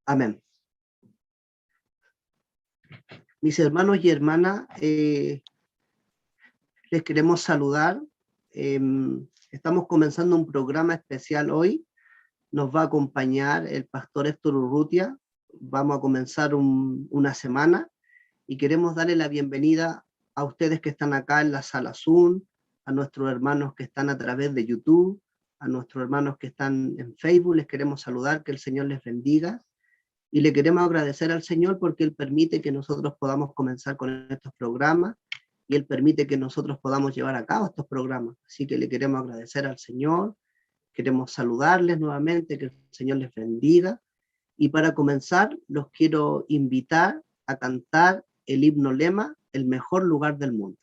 Amén. Mis hermanos y hermanas, les queremos saludar. Estamos comenzando un programa especial hoy. Nos va a acompañar el pastor Héctor Urrutia. Vamos a comenzar una semana y queremos darle la bienvenida a ustedes que están acá en la sala Zoom, a nuestros hermanos que están a través de YouTube, a nuestros hermanos que están en Facebook. Les queremos saludar, que el Señor les bendiga. Y le queremos agradecer al Señor porque Él permite que nosotros podamos comenzar con estos programas y Él permite que nosotros podamos llevar a cabo estos programas. Así que le queremos agradecer al Señor, queremos saludarles nuevamente, que el Señor les bendiga. Y para comenzar, los quiero invitar a cantar el himno lema, El mejor lugar del mundo.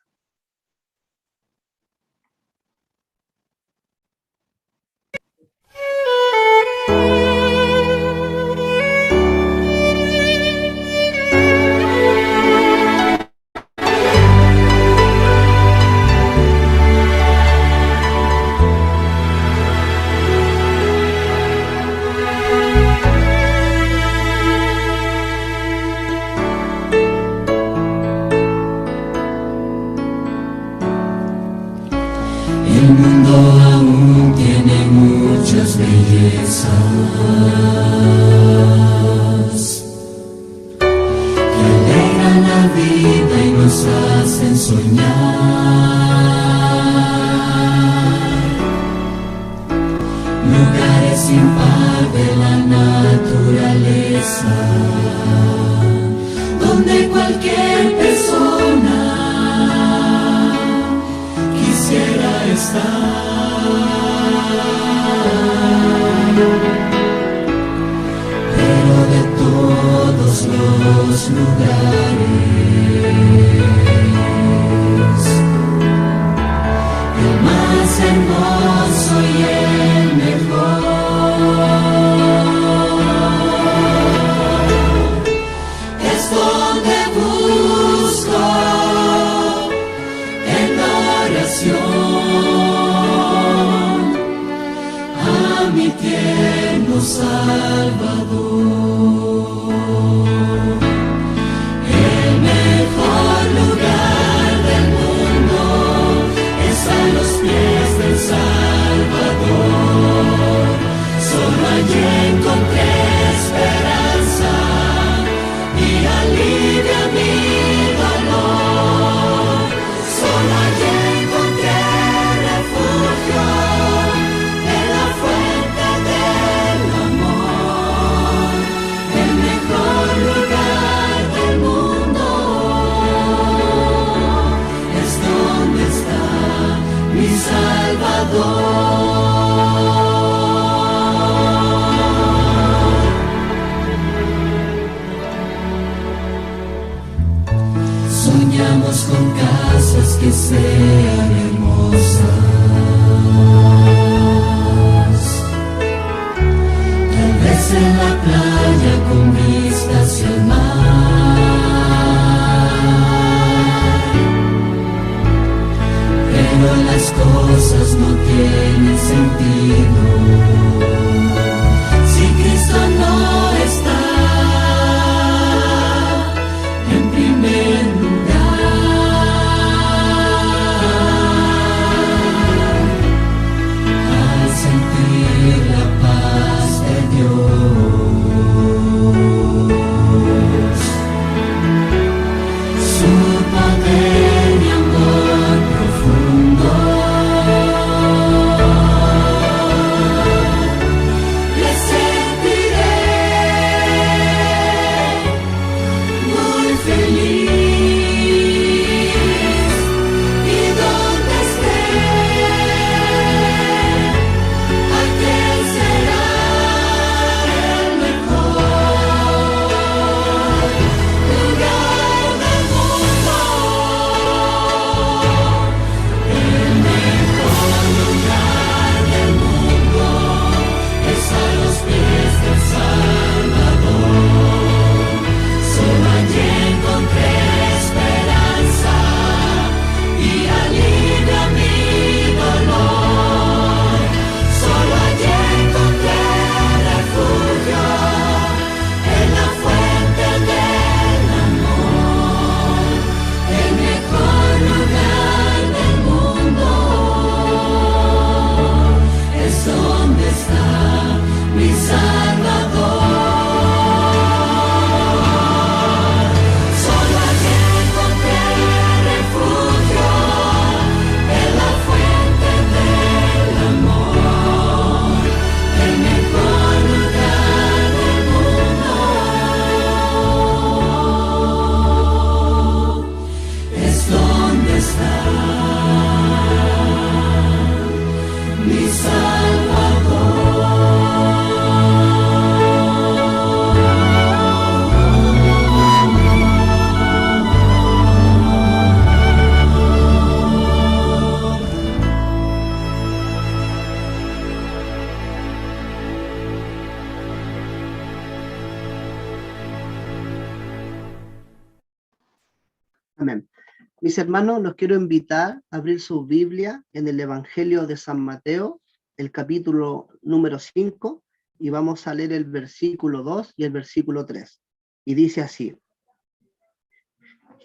Mis hermanos, los quiero invitar a abrir su Biblia en el Evangelio de San Mateo, el capítulo número 5, y vamos a leer el versículo 2 y el versículo 3. Y dice así: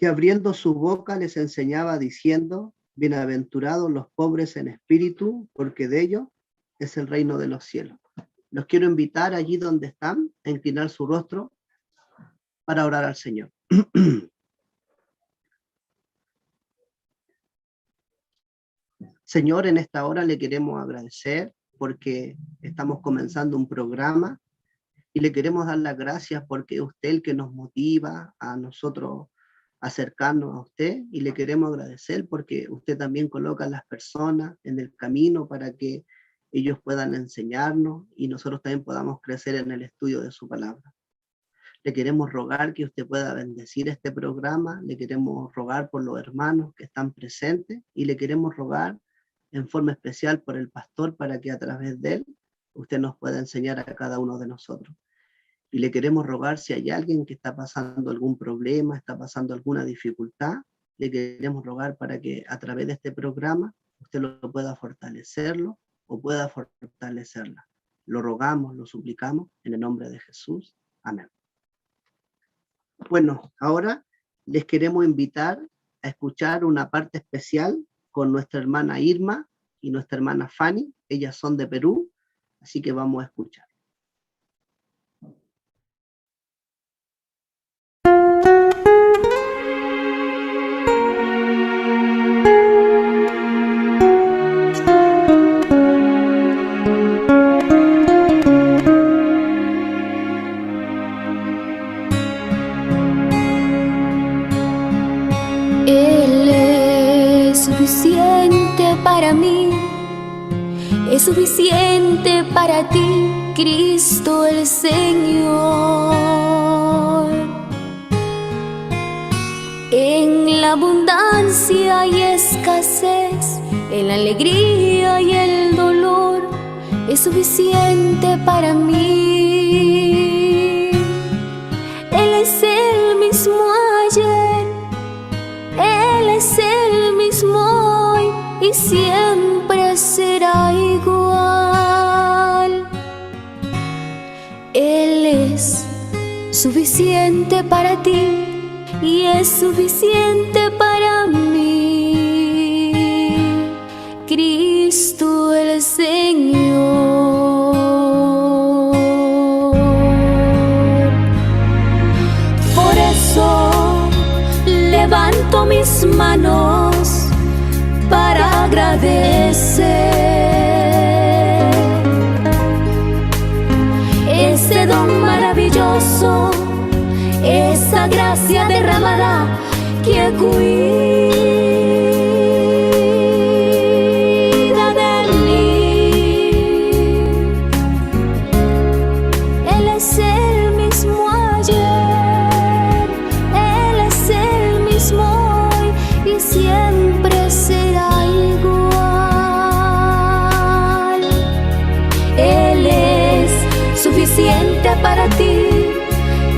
y abriendo su boca les enseñaba diciendo: bienaventurados los pobres en espíritu, porque de ellos es el reino de los cielos. Los quiero invitar allí donde están a inclinar su rostro para orar al Señor. Señor, en esta hora le queremos agradecer porque estamos comenzando un programa y le queremos dar las gracias porque es usted el que nos motiva a nosotros a acercarnos a usted, y le queremos agradecer porque usted también coloca a las personas en el camino para que ellos puedan enseñarnos y nosotros también podamos crecer en el estudio de su palabra. Le queremos rogar que usted pueda bendecir este programa, le queremos rogar por los hermanos que están presentes y le queremos rogar en forma especial por el pastor para que a través de él usted nos pueda enseñar a cada uno de nosotros. Y le queremos rogar, si hay alguien que está pasando algún problema, está pasando alguna dificultad, le queremos rogar para que a través de este programa usted lo pueda fortalecerlo o pueda fortalecerla. Lo rogamos, lo suplicamos en el nombre de Jesús. Amén. Bueno, ahora les queremos invitar a escuchar una parte especial con nuestra hermana Irma y nuestra hermana Fanny. Ellas son de Perú, así que vamos a escuchar. Para mí es suficiente, para ti, Cristo el Señor. En la abundancia y escasez, en la alegría y el dolor, es suficiente para mí. Él es el mismo ayer, Él es el mismo hoy, y siempre será igual. Él es suficiente para ti y es suficiente para mí, Cristo el Señor. Por eso levanto mis manos para agradecer ese don maravilloso, esa gracia derramada que cuida de mí. Él es el mismo ayer, Él es el mismo hoy y siempre será igual. Él es suficiente para ti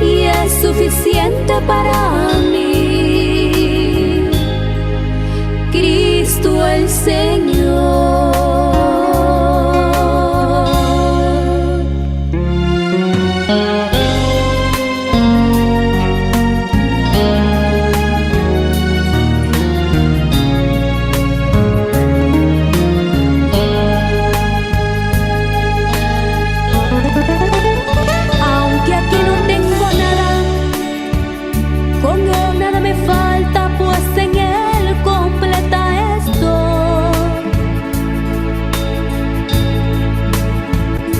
y es suficiente para mí, Cristo el Señor.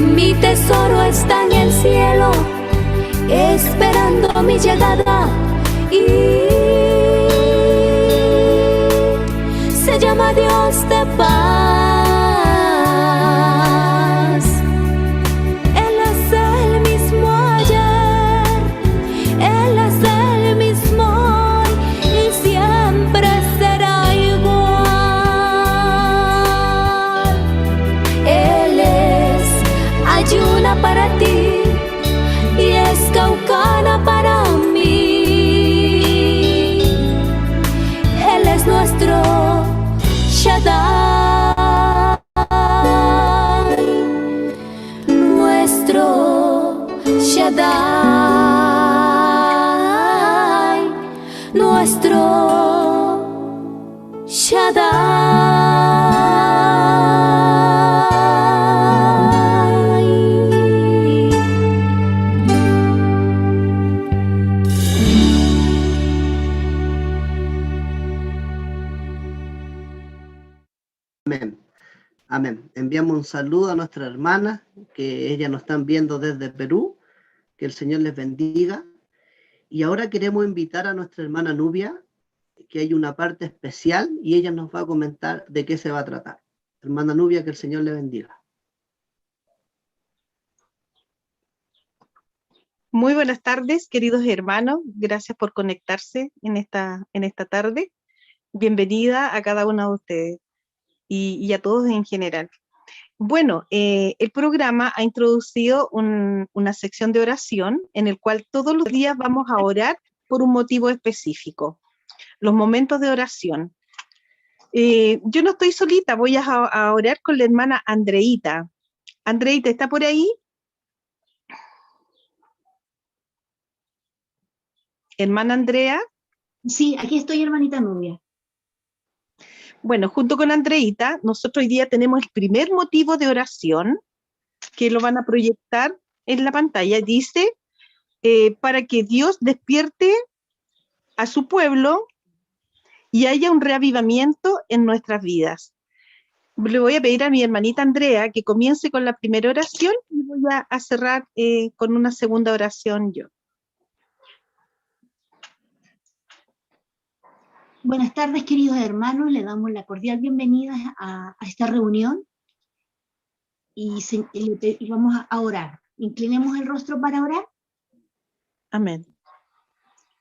Mi tesoro está en el cielo, esperando mi llegada, y se llama Dios de paz. Él es el mismo ayer, Él es el mismo hoy y siempre será igual. Él es ayuna para ti y es caucana para mí. Él es Shaddai. Amén. Amén. Enviamos un saludo a nuestra hermana, que ellas nos están viendo desde Perú. Que el Señor les bendiga. Y ahora queremos invitar a nuestra hermana Nubia, que hay una parte especial y ella nos va a comentar de qué se va a tratar. Hermana Nubia, que el Señor le bendiga. Muy buenas tardes, queridos hermanos. Gracias por conectarse en esta tarde. Bienvenida a cada uno de ustedes y a todos en general. Bueno, el programa ha introducido una sección de oración en el cual todos los días vamos a orar por un motivo específico. Los momentos de oración. Yo no estoy solita, voy a orar con la hermana Andreita. Andreita, ¿está por ahí? Hermana Andrea. Sí, aquí estoy, hermanita Nubia. Bueno, junto con Andreita, nosotros hoy día tenemos el primer motivo de oración, que lo van a proyectar en la pantalla. Dice, para que Dios despierte a su pueblo y haya un reavivamiento en nuestras vidas. Le voy a pedir a mi hermanita Andrea que comience con la primera oración y voy a cerrar con una segunda oración yo. Buenas tardes, queridos hermanos. Le damos la cordial bienvenida a esta reunión y vamos a orar. Inclinemos el rostro para orar. Amén.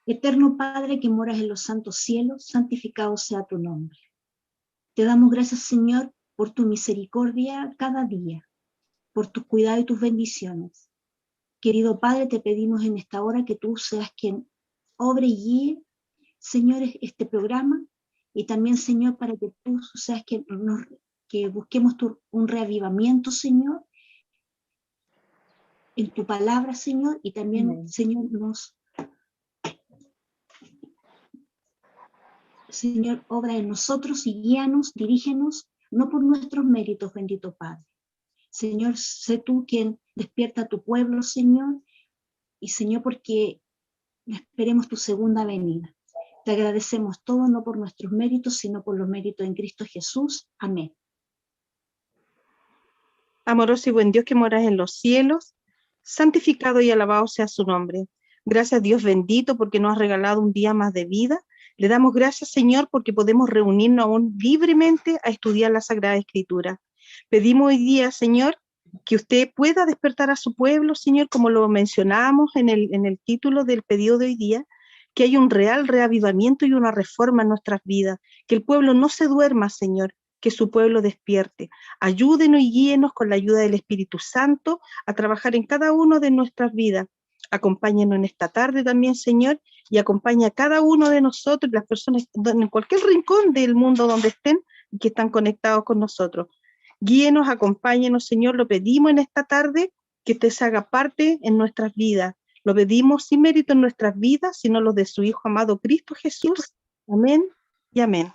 Eterno Padre que moras en los santos cielos, santificado sea tu nombre. Te damos gracias, Señor, por tu misericordia cada día, por tus cuidados y tus bendiciones. Querido Padre, te pedimos en esta hora que tú seas quien obre y guíe, Señor, este programa, y también, Señor, para que tú seas que busquemos un reavivamiento, Señor, en tu palabra, Señor, y también, amén, Señor, obra en nosotros y guíanos, dirígenos, no por nuestros méritos, bendito Padre. Señor, sé tú quien despierta a tu pueblo, Señor, y Señor, porque esperemos tu segunda venida. Te agradecemos todo, no por nuestros méritos, sino por los méritos en Cristo Jesús. Amén. Amoroso y buen Dios que moras en los cielos, santificado y alabado sea su nombre. Gracias, Dios bendito, porque nos has regalado un día más de vida. Le damos gracias, Señor, porque podemos reunirnos aún libremente a estudiar la Sagrada Escritura. Pedimos hoy día, Señor, que usted pueda despertar a su pueblo, Señor, como lo mencionábamos en el título del pedido de hoy día, que haya un real reavivamiento y una reforma en nuestras vidas, que el pueblo no se duerma, Señor, que su pueblo despierte. Ayúdenos y guíenos con la ayuda del Espíritu Santo a trabajar en cada uno de nuestras vidas. Acompáñenos en esta tarde también, Señor, y acompaña a cada uno de nosotros, las personas en cualquier rincón del mundo donde estén y que están conectados con nosotros. Guíenos, acompáñenos, Señor, lo pedimos en esta tarde, que usted se haga parte en nuestras vidas. Lo pedimos sin mérito en nuestras vidas, sino los de su Hijo amado Cristo Jesús. Amén y amén.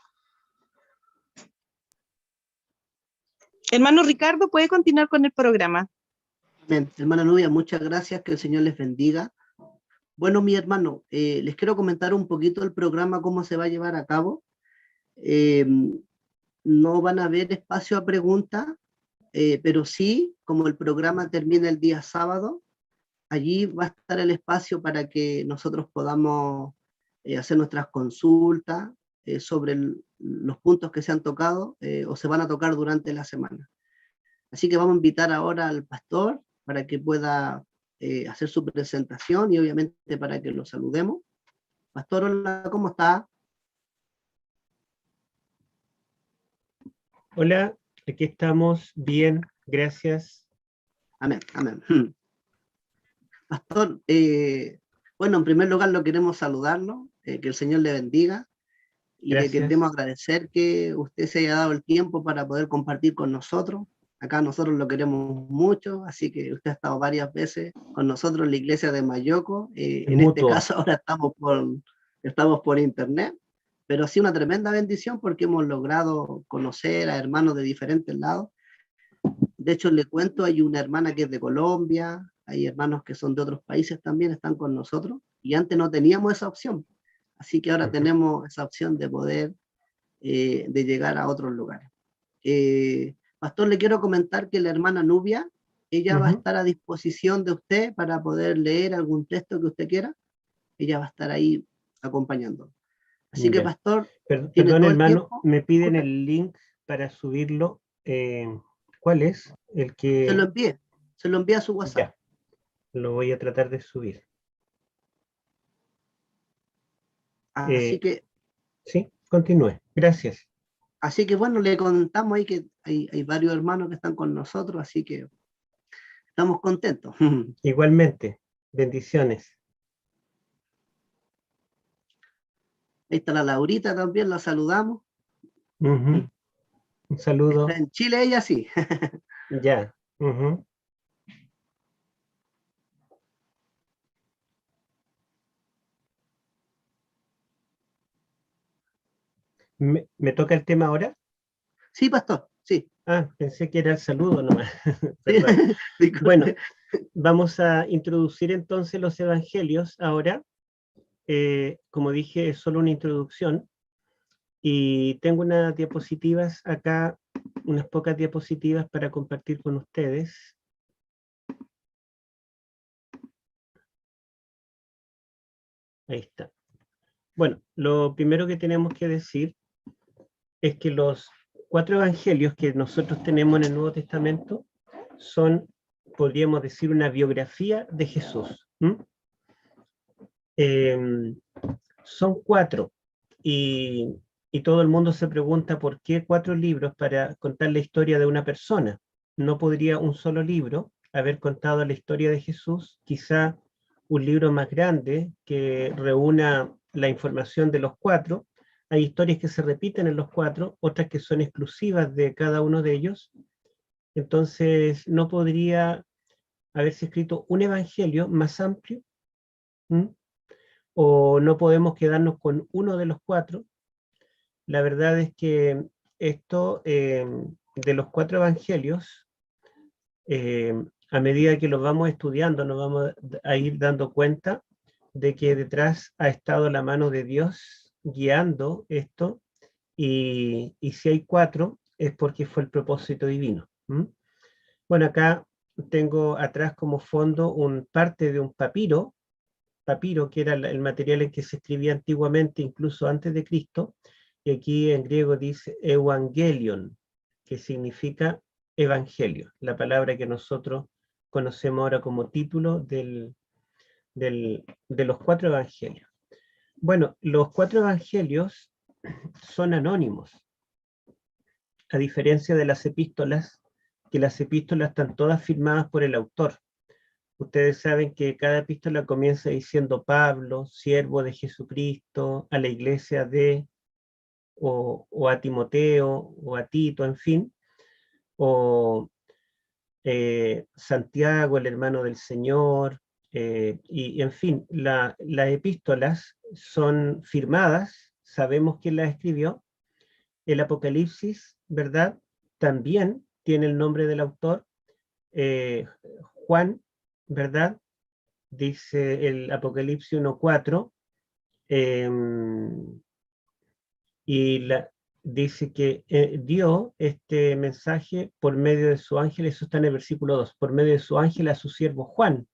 Hermano Ricardo, ¿puede continuar con el programa? Amén. Hermana Nubia, muchas gracias, que el Señor les bendiga. Bueno, mi hermano, les quiero comentar un poquito el programa, cómo se va a llevar a cabo. No van a haber espacio a preguntas, pero sí, como el programa termina el día sábado, allí va a estar el espacio para que nosotros podamos hacer nuestras consultas sobre los puntos que se han tocado o se van a tocar durante la semana. Así que vamos a invitar ahora al pastor para que pueda hacer su presentación y obviamente para que lo saludemos. Pastor, hola, ¿cómo está? Hola, aquí estamos bien, gracias. Amén, amén. Pastor, bueno, en primer lugar lo queremos saludarlo, que el Señor le bendiga y Gracias. le queremos agradecer que usted se haya dado el tiempo para poder compartir con nosotros. Acá nosotros lo queremos mucho, así que usted ha estado varias veces con nosotros en la iglesia de Mayoco. En este caso ahora estamos por internet, pero sí una tremenda bendición porque hemos logrado conocer a hermanos de diferentes lados. De hecho, le cuento, hay una hermana que es de Colombia, hay hermanos que son de otros países también, están con nosotros, y antes no teníamos esa opción. Así que ahora tenemos esa opción de poder, de llegar a otros lugares. Pastor, le quiero comentar que la hermana Nubia, ella va a estar a disposición de usted para poder leer algún texto que usted quiera. Ella va a estar ahí acompañando. Así que, Ya. pastor, tiene Perdón, todo el hermano, tiempo. me piden el link para subirlo. ¿Cuál es? El Se lo que... envié a su WhatsApp. Ya, lo voy a tratar de subir. Así que, Sí, continúe. Gracias. bueno, le contamos ahí que hay varios hermanos que están con nosotros, así que estamos contentos. Igualmente, bendiciones. Ahí está la Laurita también, la saludamos. Un saludo. Está en Chile ella, sí. Ya. ¿Me toca el tema ahora? Sí, pastor, sí. Ah, pensé que era el saludo nomás. Sí. Perdón. Disculpe. Bueno, vamos a introducir entonces los evangelios ahora. Como dije, es solo una introducción. Y tengo unas diapositivas acá, unas pocas diapositivas para compartir con ustedes. Ahí está. Bueno, lo primero que tenemos que decir es que los 4 evangelios que nosotros tenemos en el Nuevo Testamento son, podríamos decir, una biografía de Jesús. Son 4 y todo el mundo se pregunta por qué 4 libros para contar la historia de una persona. ¿No podría un solo libro haber contado la historia de Jesús? Quizá un libro más grande que reúna la información de los 4. Hay historias que se repiten en los 4, otras que son exclusivas de cada uno de ellos. Entonces, ¿no podría haberse escrito un evangelio más amplio? ¿O no podemos quedarnos con uno de los 4? La verdad es que esto, de los 4 evangelios, a medida que los vamos estudiando, nos vamos a ir dando cuenta de que detrás ha estado la mano de Dios guiando esto, y si hay 4 es porque fue el propósito divino. Bueno, acá tengo atrás como fondo parte de un papiro, que era el material en que se escribía antiguamente, incluso antes de Cristo, y aquí en griego dice Evangelion, que significa evangelio, la palabra que nosotros conocemos ahora como título de los 4 evangelios. Bueno, los 4 evangelios son anónimos, a diferencia de las epístolas, que las epístolas están todas firmadas por el autor. Ustedes saben que cada epístola comienza diciendo Pablo, siervo de Jesucristo, a la iglesia de, o a Timoteo, o a Tito, en fin, o Santiago, el hermano del Señor, y en fin, las epístolas son firmadas, sabemos quién las escribió. El Apocalipsis, ¿verdad? También tiene el nombre del autor, Juan, ¿verdad? Dice el Apocalipsis 1:4, y dice que dio este mensaje por medio de su ángel, eso está en el versículo 2, por medio de su ángel a su siervo Juan,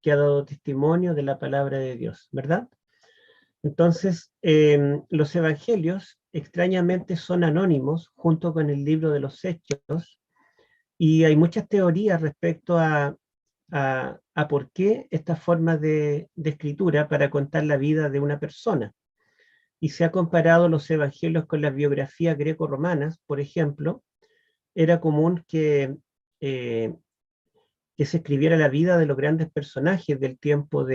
que ha dado testimonio de la palabra de Dios, ¿verdad? Entonces, los evangelios extrañamente son anónimos junto con el libro de los Hechos, y hay muchas teorías respecto a por qué esta forma de escritura para contar la vida de una persona. Y se ha comparado los evangelios con las biografías greco-romanas, por ejemplo. Era común que se escribiera la vida de los grandes personajes del tiempo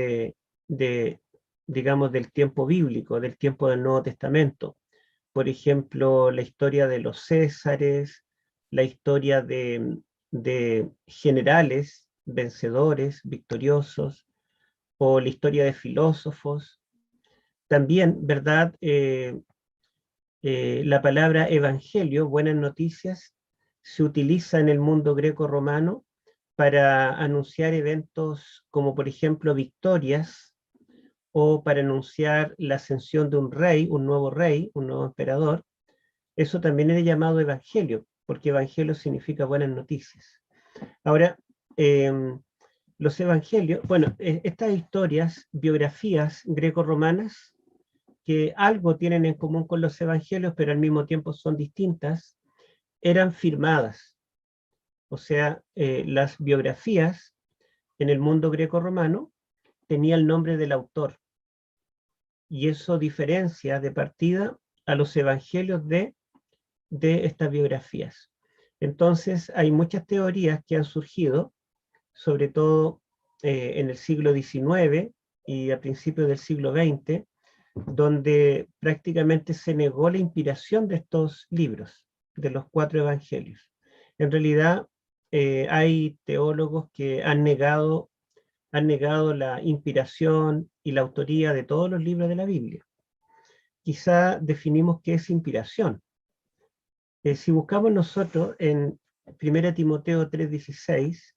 digamos, del tiempo bíblico, del tiempo del Nuevo Testamento. Por ejemplo, la historia de los Césares, la historia de generales, vencedores, victoriosos, o la historia de filósofos. También, ¿verdad? La palabra evangelio, buenas noticias, se utiliza en el mundo greco-romano para anunciar eventos como por ejemplo victorias, o para anunciar la ascensión de un rey, un nuevo emperador. Eso también es llamado evangelio, porque evangelio significa buenas noticias. Ahora, los evangelios, bueno, estas historias, biografías greco-romanas, que algo tienen en común con los evangelios, pero al mismo tiempo son distintas, eran firmadas. O sea, las biografías en el mundo greco-romano tenían el nombre del autor. Y eso diferencia de partida a los evangelios de estas biografías. Entonces, hay muchas teorías que han surgido, sobre todo en el siglo XIX y a principios del siglo XX, donde prácticamente se negó la inspiración de estos libros, de los 4 evangelios. En realidad, hay teólogos que han negado la inspiración y la autoría de todos los libros de la Biblia. Quizá definimos qué es inspiración. Si buscamos nosotros en 1 Timoteo 3:16,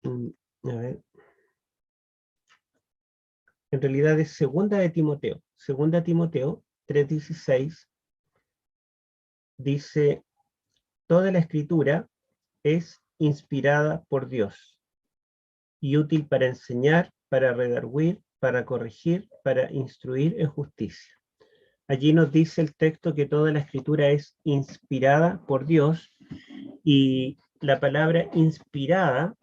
a ver, en realidad es 2 Timoteo 3:16, dice, toda la escritura es inspirada por Dios y útil para enseñar, para redarguir, para corregir, para instruir en justicia. Allí nos dice el texto que toda la escritura es inspirada por Dios, y la palabra inspirada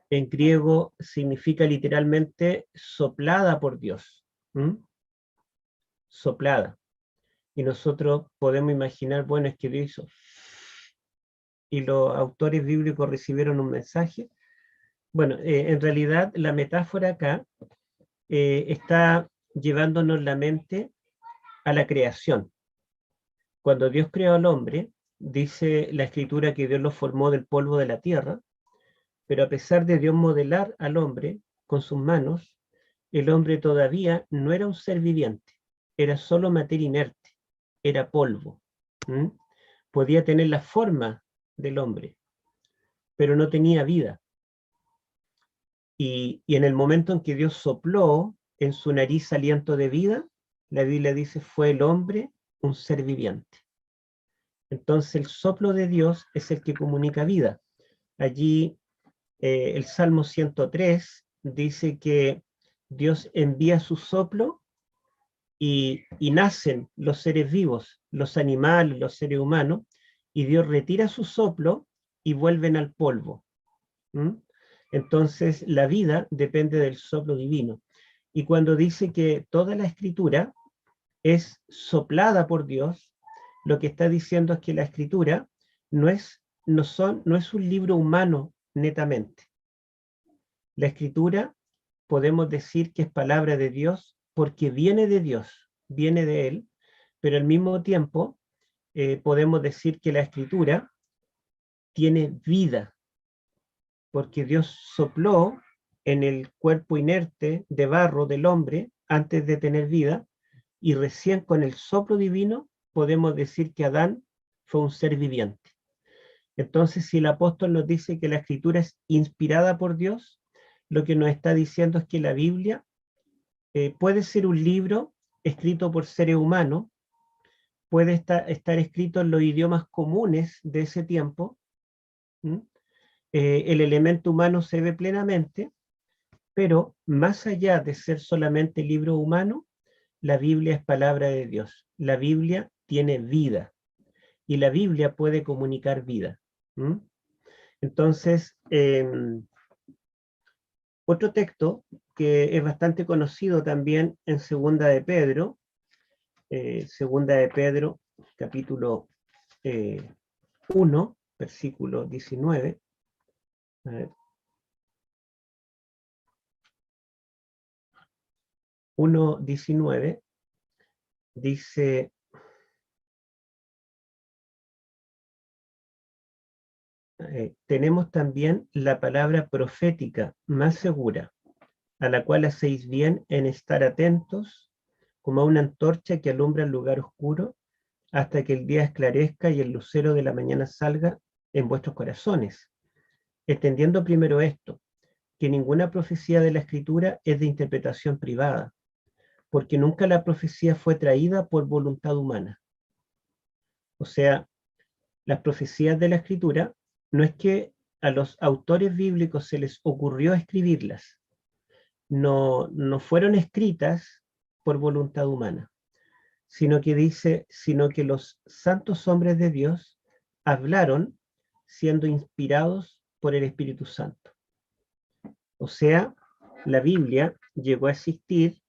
en griego significa literalmente soplada por Dios. Soplada. Y nosotros podemos imaginar, bueno, es que Dios hizo, y los autores bíblicos recibieron un mensaje. Bueno, en realidad la metáfora acá está llevándonos la mente a la creación. Cuando Dios creó al hombre, dice la escritura que Dios lo formó del polvo de la tierra, pero a pesar de Dios modelar al hombre con sus manos, el hombre todavía no era un ser viviente, era solo materia inerte, era polvo. Podía tener la forma del hombre, pero no tenía vida. Y en el momento en que Dios sopló en su nariz aliento de vida, la Biblia dice, fue el hombre un ser viviente. Entonces el soplo de Dios es el que comunica vida. Allí el Salmo 103 dice que Dios envía su soplo y nacen los seres vivos, los animales, los seres humanos, y Dios retira su soplo y vuelven al polvo. Entonces la vida depende del soplo divino. Y cuando dice que toda la escritura es soplada por Dios, lo que está diciendo es que la escritura no es un libro humano netamente. La escritura podemos decir que es palabra de Dios porque viene de Dios, viene de Él, pero al mismo tiempo podemos decir que la escritura tiene vida, porque Dios sopló en el cuerpo inerte de barro del hombre antes de tener vida, y recién con el soplo divino podemos decir que Adán fue un ser viviente. Entonces, si el apóstol nos dice que la escritura es inspirada por Dios, lo que nos está diciendo es que la Biblia puede ser un libro escrito por seres humanos, puede estar escrito en los idiomas comunes de ese tiempo, el elemento humano se ve plenamente, pero más allá de ser solamente libro humano, la Biblia es palabra de Dios. La Biblia tiene vida, y la Biblia puede comunicar vida. Entonces, otro texto que es bastante conocido también en Segunda de Pedro, capítulo 1, versículo 19. A ver. 1:19 dice, tenemos también la palabra profética más segura, a la cual hacéis bien en estar atentos, como a una antorcha que alumbra el lugar oscuro, hasta que el día esclarezca y el lucero de la mañana salga en vuestros corazones. Entendiendo primero esto, que ninguna profecía de la Escritura es de interpretación privada, porque nunca la profecía fue traída por voluntad humana. O sea, las profecías de la Escritura no es que a los autores bíblicos se les ocurrió escribirlas, no fueron escritas por voluntad humana, sino que los santos hombres de Dios hablaron siendo inspirados por el Espíritu Santo. O sea, la Biblia llegó a existir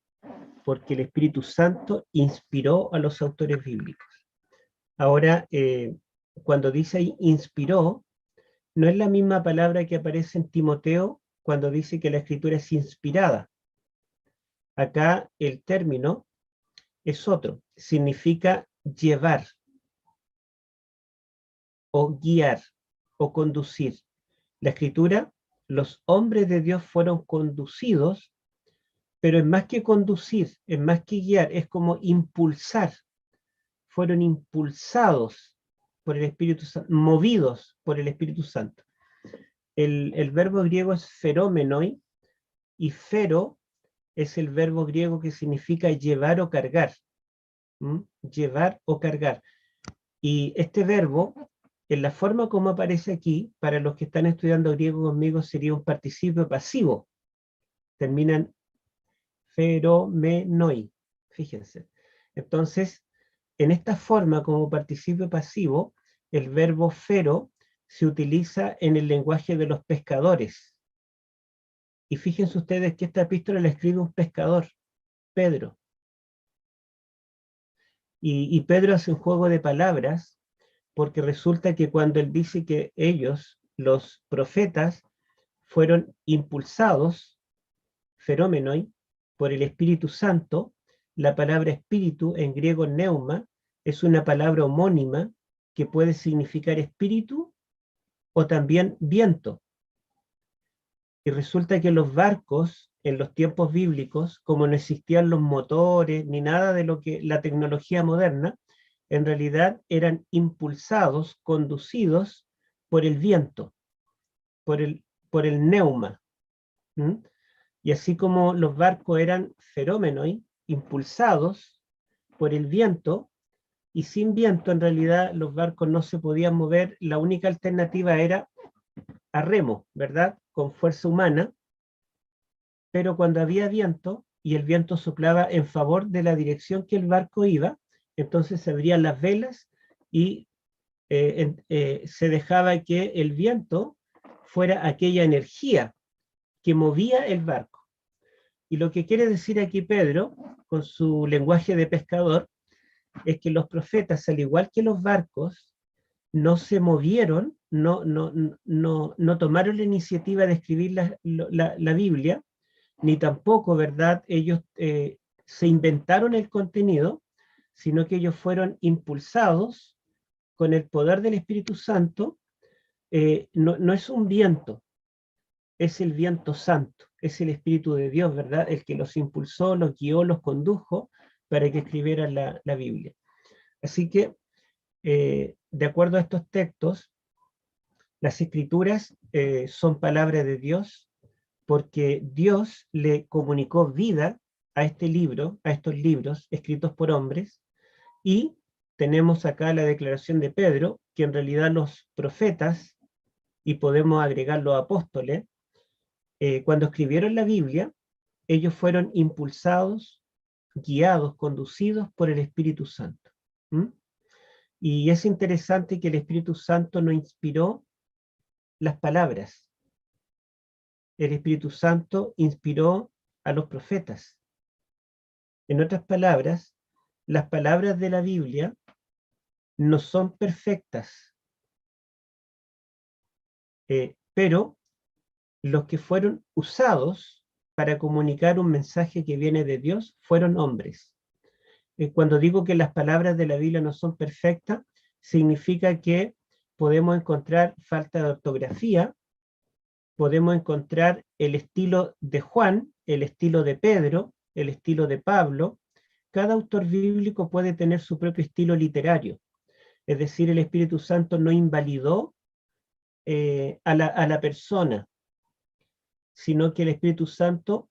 porque el Espíritu Santo inspiró a los autores bíblicos. Ahora, cuando dice ahí inspiró, no es la misma palabra que aparece en Timoteo cuando dice que la Escritura es inspirada. Acá el término es otro, significa llevar, o guiar, o conducir. La Escritura, los hombres de Dios fueron conducidos, pero es más que conducir, es más que guiar, es como impulsar. Fueron impulsados por el Espíritu Santo, movidos por el Espíritu Santo. El verbo griego es feromenoi, y fero es el verbo griego que significa llevar o cargar. Llevar o cargar. Y este verbo, en la forma como aparece aquí, para los que están estudiando griego conmigo, sería un participio pasivo. Terminan feromenoi, fíjense. Entonces, en esta forma como participio pasivo, el verbo fero se utiliza en el lenguaje de los pescadores. Y fíjense ustedes que esta epístola la escribe un pescador, Pedro. Y Pedro hace un juego de palabras, porque resulta que cuando él dice que ellos, los profetas, fueron impulsados, feromenoi, por el Espíritu Santo, la palabra espíritu, en griego neuma, es una palabra homónima que puede significar espíritu o también viento. Y resulta que los barcos, en los tiempos bíblicos, como no existían los motores ni nada de lo que la tecnología moderna, en realidad eran impulsados, conducidos por el viento, por el neuma. Y así como los barcos eran feromenoi, impulsados por el viento, y sin viento en realidad los barcos no se podían mover, la única alternativa era a remo, ¿verdad? Con fuerza humana, pero cuando había viento y el viento soplaba en favor de la dirección que el barco iba, entonces se abrían las velas y se dejaba que el viento fuera aquella energía que movía el barco. Y lo que quiere decir aquí Pedro, con su lenguaje de pescador, es que los profetas, al igual que los barcos, no se movieron, no tomaron la iniciativa de escribir la Biblia, ni tampoco, ¿verdad?, ellos se inventaron el contenido, sino que ellos fueron impulsados con el poder del Espíritu Santo. No es un viento, es el viento santo, es el Espíritu de Dios, ¿verdad?, el que los impulsó, los guió, los condujo para que escribieran la Biblia. Así que, de acuerdo a estos textos, las Escrituras son palabra de Dios, porque Dios le comunicó vida a este libro, a estos libros escritos por hombres, y tenemos acá la declaración de Pedro, que en realidad los profetas, y podemos agregar los apóstoles, cuando escribieron la Biblia, ellos fueron impulsados, guiados, conducidos por el Espíritu Santo. Y es interesante que el Espíritu Santo no inspiró las palabras. El Espíritu Santo inspiró a los profetas. En otras palabras, las palabras de la Biblia no son perfectas, pero los que fueron usados para comunicar un mensaje que viene de Dios fueron hombres. Cuando digo que las palabras de la Biblia no son perfectas, significa que podemos encontrar falta de ortografía, podemos encontrar el estilo de Juan, el estilo de Pedro, el estilo de Pablo, cada autor bíblico puede tener su propio estilo literario. Es decir, el Espíritu Santo no invalidó a la persona, sino que el Espíritu Santo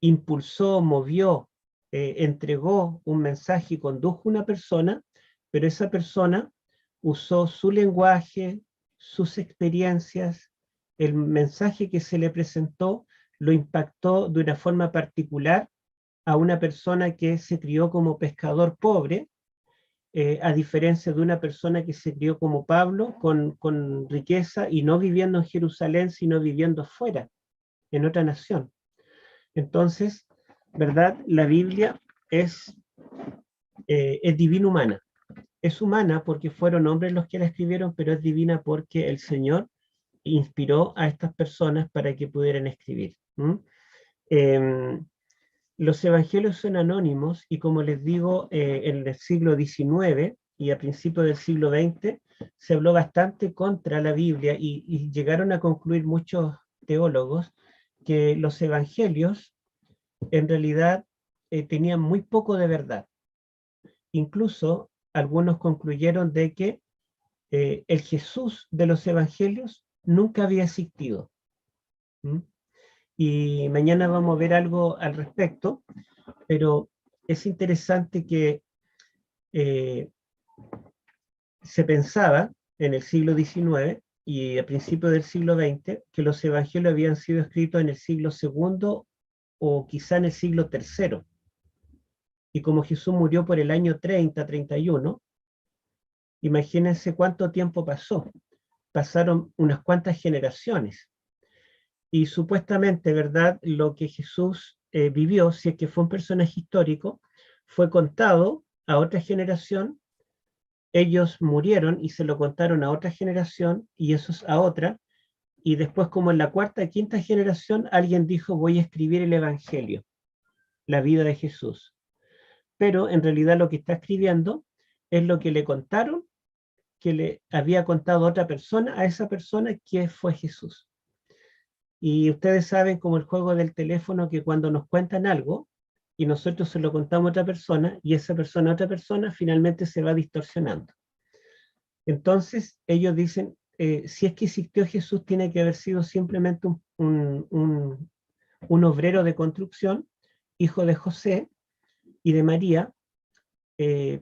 impulsó, movió, entregó un mensaje y condujo a una persona, pero esa persona usó su lenguaje, sus experiencias, el mensaje que se le presentó, lo impactó de una forma particular a una persona que se crió como pescador pobre, a diferencia de una persona que se crió como Pablo, con riqueza y no viviendo en Jerusalén, sino viviendo fuera, en otra nación. Entonces, ¿verdad? La Biblia es divina humana. Es humana porque fueron hombres los que la escribieron, pero es divina porque el Señor inspiró a estas personas para que pudieran escribir. Los evangelios son anónimos y, como les digo, en el siglo XIX y a principios del siglo XX se habló bastante contra la Biblia y llegaron a concluir muchos teólogos que los evangelios en realidad tenían muy poco de verdad. Incluso algunos concluyeron de que el Jesús de los evangelios nunca había existido. Y mañana vamos a ver algo al respecto, pero es interesante que se pensaba en el siglo XIX y a principios del siglo XX que los evangelios habían sido escritos en el siglo II o quizá en el siglo III. Y como Jesús murió por el año 30, 31, imagínense cuánto tiempo pasó. Pasaron unas cuantas generaciones. Y supuestamente, ¿verdad? Lo que Jesús vivió, si es que fue un personaje histórico, fue contado a otra generación, ellos murieron y se lo contaron a otra generación, y esos a otra, y después como en la cuarta, quinta generación, alguien dijo, voy a escribir el Evangelio, la vida de Jesús. Pero en realidad lo que está escribiendo es lo que le contaron, que le había contado otra persona, a esa persona que fue Jesús. Y ustedes saben, como el juego del teléfono, que cuando nos cuentan algo y nosotros se lo contamos a otra persona y esa persona a otra persona, finalmente se va distorsionando. Entonces ellos dicen, si es que existió Jesús, tiene que haber sido simplemente un obrero de construcción, hijo de José y de María,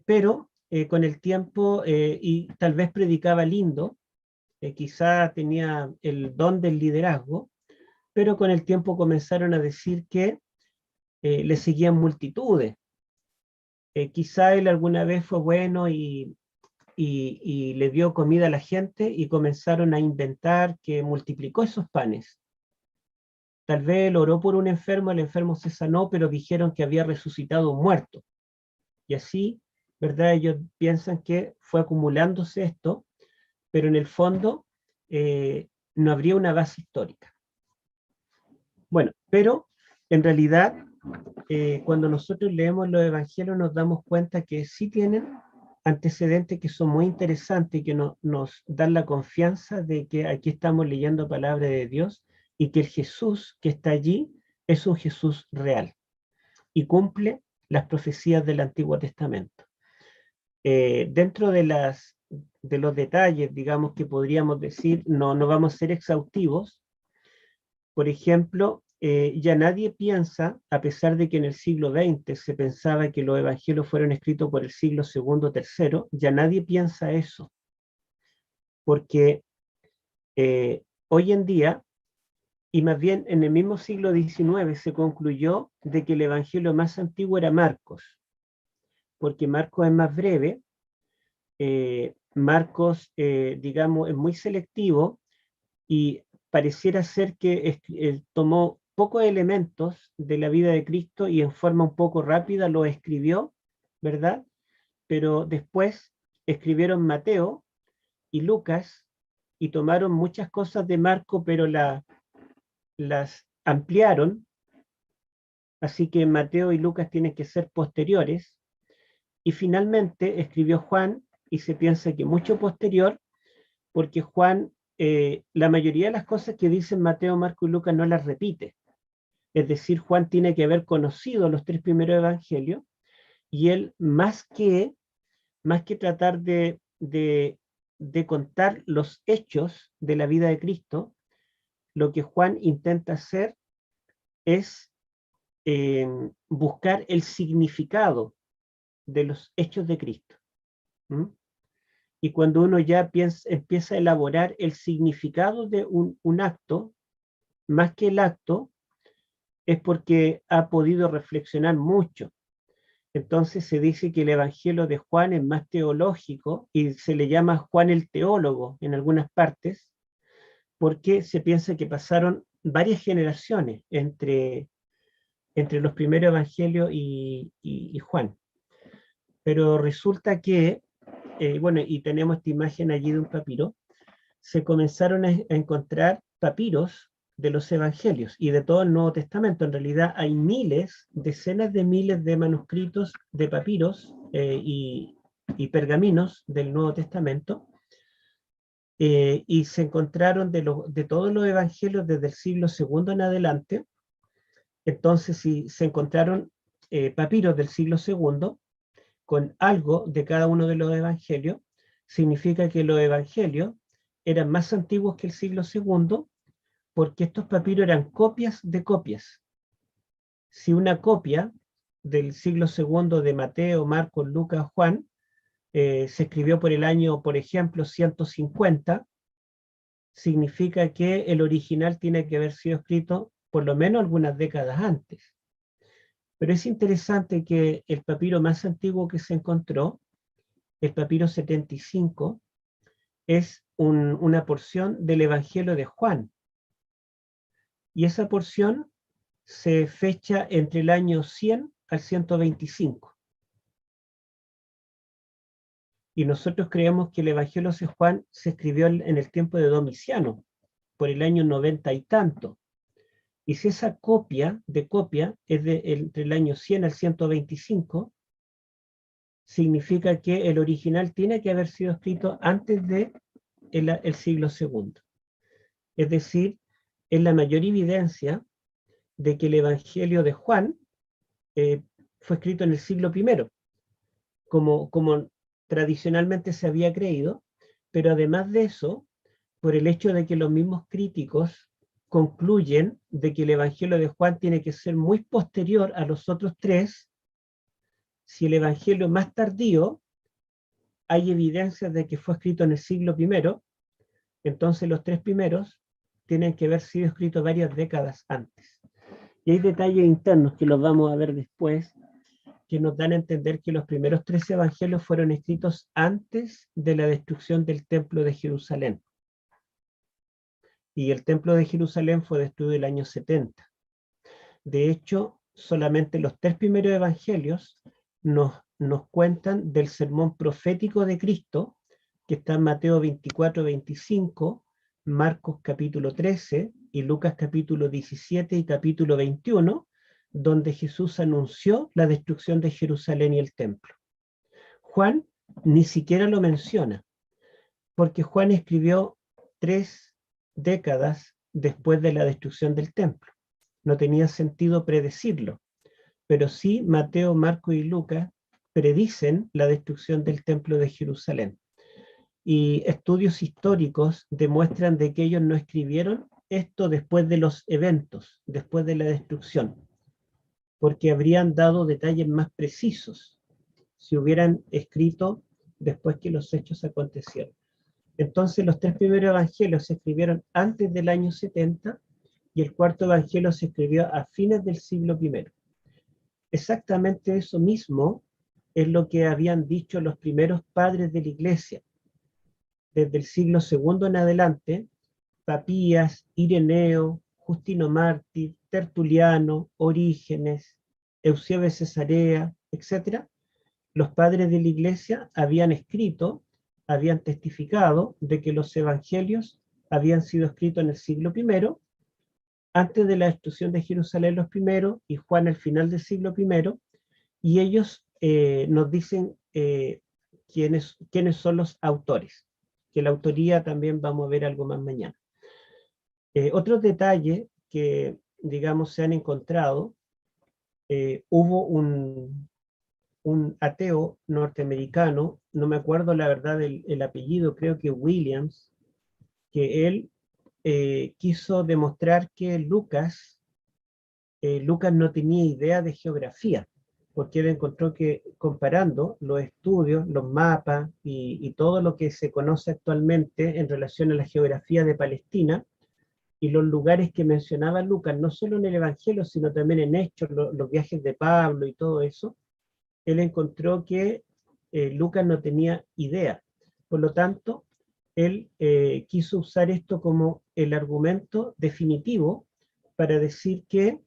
pero con el tiempo, y tal vez predicaba lindo, quizá tenía el don del liderazgo, pero con el tiempo comenzaron a decir que le seguían multitudes. Quizá él alguna vez fue bueno y le dio comida a la gente y comenzaron a inventar que multiplicó esos panes. Tal vez él oró por un enfermo, el enfermo se sanó, pero dijeron que había resucitado un muerto. Y así, ¿verdad? Ellos piensan que fue acumulándose esto, pero en el fondo no habría una base histórica. Bueno, pero en realidad cuando nosotros leemos los evangelios nos damos cuenta que sí tienen antecedentes que son muy interesantes y que nos dan la confianza de que aquí estamos leyendo palabra de Dios y que el Jesús que está allí es un Jesús real y cumple las profecías del Antiguo Testamento. Dentro de los detalles, digamos, que podríamos decir, no vamos a ser exhaustivos. Por ejemplo, ya nadie piensa, a pesar de que en el siglo XX se pensaba que los evangelios fueron escritos por el siglo II, III, ya nadie piensa eso. Porque hoy en día, y más bien en el mismo siglo XIX, se concluyó de que el evangelio más antiguo era Marcos, porque Marcos es más breve, Marcos, digamos, es muy selectivo y pareciera ser que tomó pocos elementos de la vida de Cristo y en forma un poco rápida lo escribió, ¿verdad? Pero después escribieron Mateo y Lucas y tomaron muchas cosas de Marco, pero las ampliaron, así que Mateo y Lucas tienen que ser posteriores, y finalmente escribió Juan, y se piensa que mucho posterior, porque Juan, la mayoría de las cosas que dicen Mateo, Marco y Lucas no las repite. Es decir, Juan tiene que haber conocido los tres primeros evangelios, y él, más que tratar de contar los hechos de la vida de Cristo, lo que Juan intenta hacer es buscar el significado de los hechos de Cristo. ¿Mm? Y cuando uno ya empieza a elaborar el significado de un acto, más que el acto, es porque ha podido reflexionar mucho. Entonces se dice que el Evangelio de Juan es más teológico y se le llama Juan el teólogo en algunas partes, porque se piensa que pasaron varias generaciones entre los primeros evangelios y Juan. Pero resulta que, bueno, y tenemos esta imagen allí de un papiro, se comenzaron a encontrar papiros de los evangelios y de todo el Nuevo Testamento. En realidad hay miles, decenas de miles de manuscritos de papiros y pergaminos del Nuevo Testamento, y se encontraron de todos los evangelios desde el siglo II en adelante. Entonces, si se encontraron papiros del siglo II con algo de cada uno de los evangelios, significa que los evangelios eran más antiguos que el siglo II, porque estos papiros eran copias de copias. Si una copia del siglo II de Mateo, Marcos, Lucas, Juan, se escribió por el año, por ejemplo, 150, significa que el original tiene que haber sido escrito por lo menos algunas décadas antes. Pero es interesante que el papiro más antiguo que se encontró, el papiro 75, es una porción del Evangelio de Juan. Y esa porción se fecha entre el año 100 al 125. Y nosotros creemos que el Evangelio de Juan se escribió en el tiempo de Domiciano, por el año 90 y tanto. Y si esa copia es entre el año 100 al 125, significa que el original tiene que haber sido escrito antes de el siglo II. Es decir, es la mayor evidencia de que el Evangelio de Juan fue escrito en el siglo I, como tradicionalmente se había creído, pero además de eso, por el hecho de que los mismos críticos concluyen de que el Evangelio de Juan tiene que ser muy posterior a los otros tres. Si el Evangelio más tardío, hay evidencias de que fue escrito en el siglo I, entonces los tres primeros tienen que haber sido escritos varias décadas antes. Y hay detalles internos que los vamos a ver después, que nos dan a entender que los primeros tres evangelios fueron escritos antes de la destrucción del templo de Jerusalén. Y el templo de Jerusalén fue destruido el año 70. De hecho, solamente los tres primeros evangelios nos cuentan del sermón profético de Cristo, que está en Mateo 24, 25, Marcos capítulo 13 y Lucas capítulo 17 y capítulo 21, donde Jesús anunció la destrucción de Jerusalén y el templo. Juan ni siquiera lo menciona, porque Juan escribió 3 décadas después de la destrucción del templo. No tenía sentido predecirlo, pero sí Mateo, Marcos y Lucas predicen la destrucción del templo de Jerusalén. Y estudios históricos demuestran de que ellos no escribieron esto después de los eventos, después de la destrucción, porque habrían dado detalles más precisos si hubieran escrito después que los hechos acontecieron. Entonces los tres primeros evangelios se escribieron antes del año 70 y el cuarto evangelio se escribió a fines del siglo I. Exactamente eso mismo es lo que habían dicho los primeros padres de la iglesia. Desde el siglo II en adelante, Papías, Ireneo, Justino Mártir, Tertuliano, Orígenes, Eusebio de Cesarea, etc., los padres de la iglesia habían escrito, habían testificado de que los evangelios habían sido escritos en el siglo I, antes de la destrucción de Jerusalén los primeros, y Juan al final del siglo I, y ellos nos dicen quiénes son los autores, que la autoría también vamos a ver algo más mañana. Otros detalles que, digamos, se han encontrado, hubo un ateo norteamericano, no me acuerdo la verdad el apellido, creo que Williams, que él quiso demostrar que Lucas no tenía idea de geografía, porque él encontró que comparando los estudios, los mapas y todo lo que se conoce actualmente en relación a la geografía de Palestina y los lugares que mencionaba Lucas, no solo en el Evangelio, sino también en Hechos, los viajes de Pablo y todo eso, él encontró que Lucas no tenía idea. Por lo tanto, él quiso usar esto como el argumento definitivo para decir que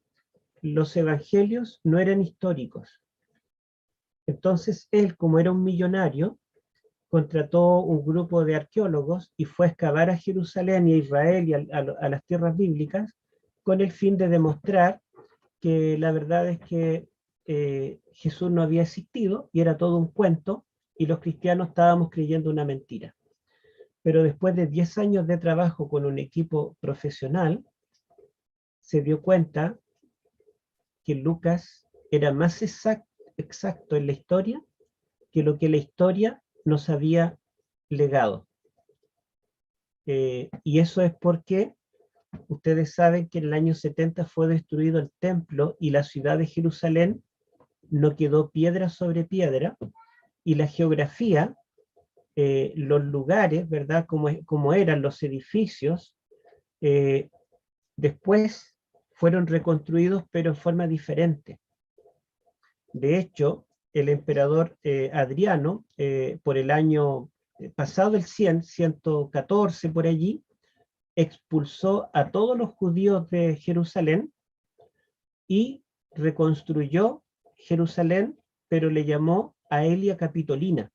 los evangelios no eran históricos. Entonces él, como era un millonario, contrató un grupo de arqueólogos y fue a excavar a Jerusalén y a Israel y a las tierras bíblicas con el fin de demostrar que la verdad es que Jesús no había existido y era todo un cuento y los cristianos estábamos creyendo una mentira. Pero después de 10 años de trabajo con un equipo profesional, se dio cuenta que Lucas era más exacto en la historia que lo que la historia nos había legado. Y eso es porque ustedes saben que en el año 70 fue destruido el templo y la ciudad de Jerusalén no quedó piedra sobre piedra, y la geografía, los lugares, ¿verdad? Como eran los edificios, después fueron reconstruidos, pero en forma diferente. De hecho, el emperador Adriano, por el año pasado el 114 por allí, expulsó a todos los judíos de Jerusalén y reconstruyó Jerusalén, pero le llamó Aelia Capitolina,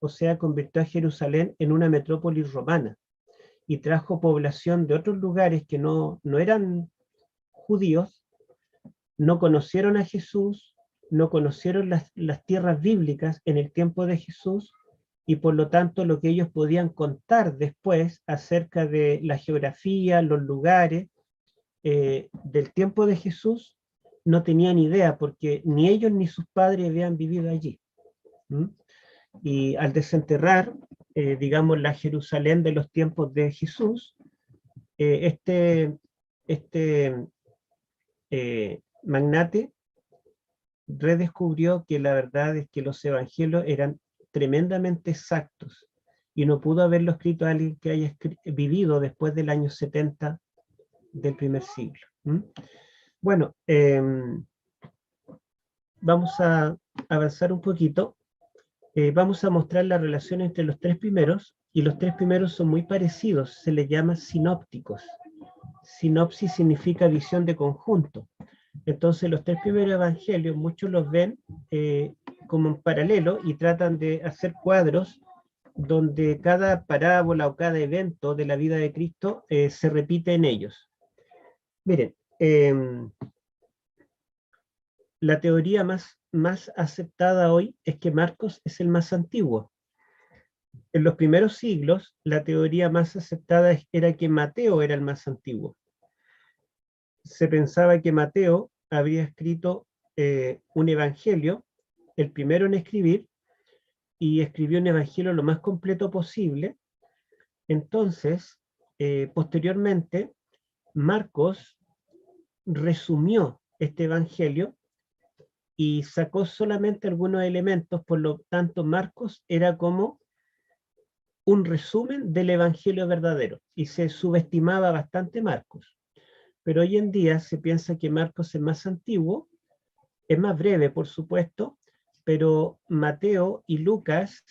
o sea, convirtió a Jerusalén en una metrópoli romana y trajo población de otros lugares que no eran judíos, no conocieron a Jesús, no conocieron las tierras bíblicas en el tiempo de Jesús, y por lo tanto lo que ellos podían contar después acerca de la geografía, los lugares del tiempo de Jesús, no tenían idea, porque ni ellos ni sus padres habían vivido allí. Y al desenterrar, digamos, la Jerusalén de los tiempos de Jesús, este magnate redescubrió que la verdad es que los evangelios eran tremendamente exactos y no pudo haberlo escrito alguien que haya vivido después del año 70 del primer siglo. Bueno, vamos a avanzar un poquito. Vamos a mostrar la relación entre los tres primeros, y los tres primeros son muy parecidos, se les llama sinópticos. Sinopsis significa visión de conjunto. Entonces los tres primeros evangelios, muchos los ven como en paralelo y tratan de hacer cuadros donde cada parábola o cada evento de la vida de Cristo se repite en ellos. Miren, la teoría más aceptada hoy es que Marcos es el más antiguo. En los primeros siglos, la teoría más aceptada era que Mateo era el más antiguo. Se pensaba que Mateo había escrito un evangelio, el primero en escribir, y escribió un evangelio lo más completo posible. Entonces, posteriormente, Marcos resumió este evangelio y sacó solamente algunos elementos, por lo tanto Marcos era como un resumen del evangelio verdadero, y se subestimaba bastante Marcos. Pero hoy en día se piensa que Marcos es más antiguo, es más breve, por supuesto, pero Mateo y Lucas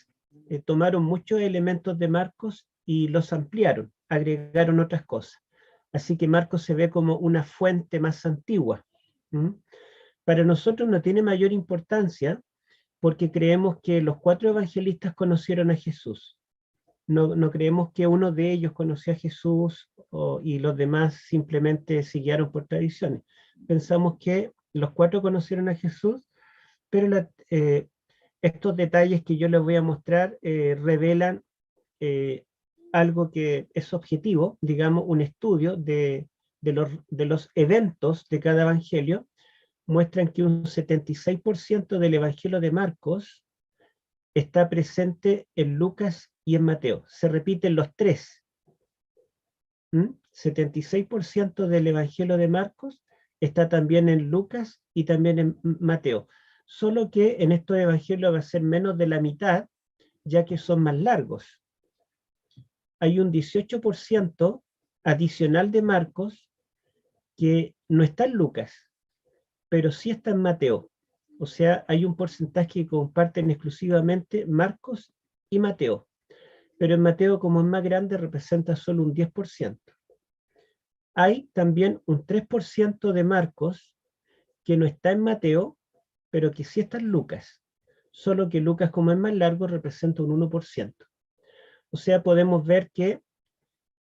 tomaron muchos elementos de Marcos y los ampliaron, agregaron otras cosas. Así que Marcos se ve como una fuente más antigua. Para nosotros no tiene mayor importancia porque creemos que los 4 evangelistas conocieron a Jesús. No creemos que uno de ellos conoció a Jesús y los demás simplemente siguieron por tradiciones. Pensamos que los 4 conocieron a Jesús, pero estos detalles que yo les voy a mostrar revelan algo que es objetivo, digamos, un estudio de los eventos de cada evangelio, muestran que un 76% del Evangelio de Marcos está presente en Lucas y en Mateo. Se repiten los tres. 76% del Evangelio de Marcos está también en Lucas y también en Mateo. Solo que en estos evangelios va a ser menos de la mitad, ya que son más largos. Hay un 18% adicional de Marcos que no está en Lucas, pero sí está en Mateo. O sea, hay un porcentaje que comparten exclusivamente Marcos y Mateo. Pero en Mateo, como es más grande, representa solo un 10%. Hay también un 3% de Marcos que no está en Mateo, pero que sí está en Lucas. Solo que Lucas, como es más largo, representa un 1%. O sea, podemos ver que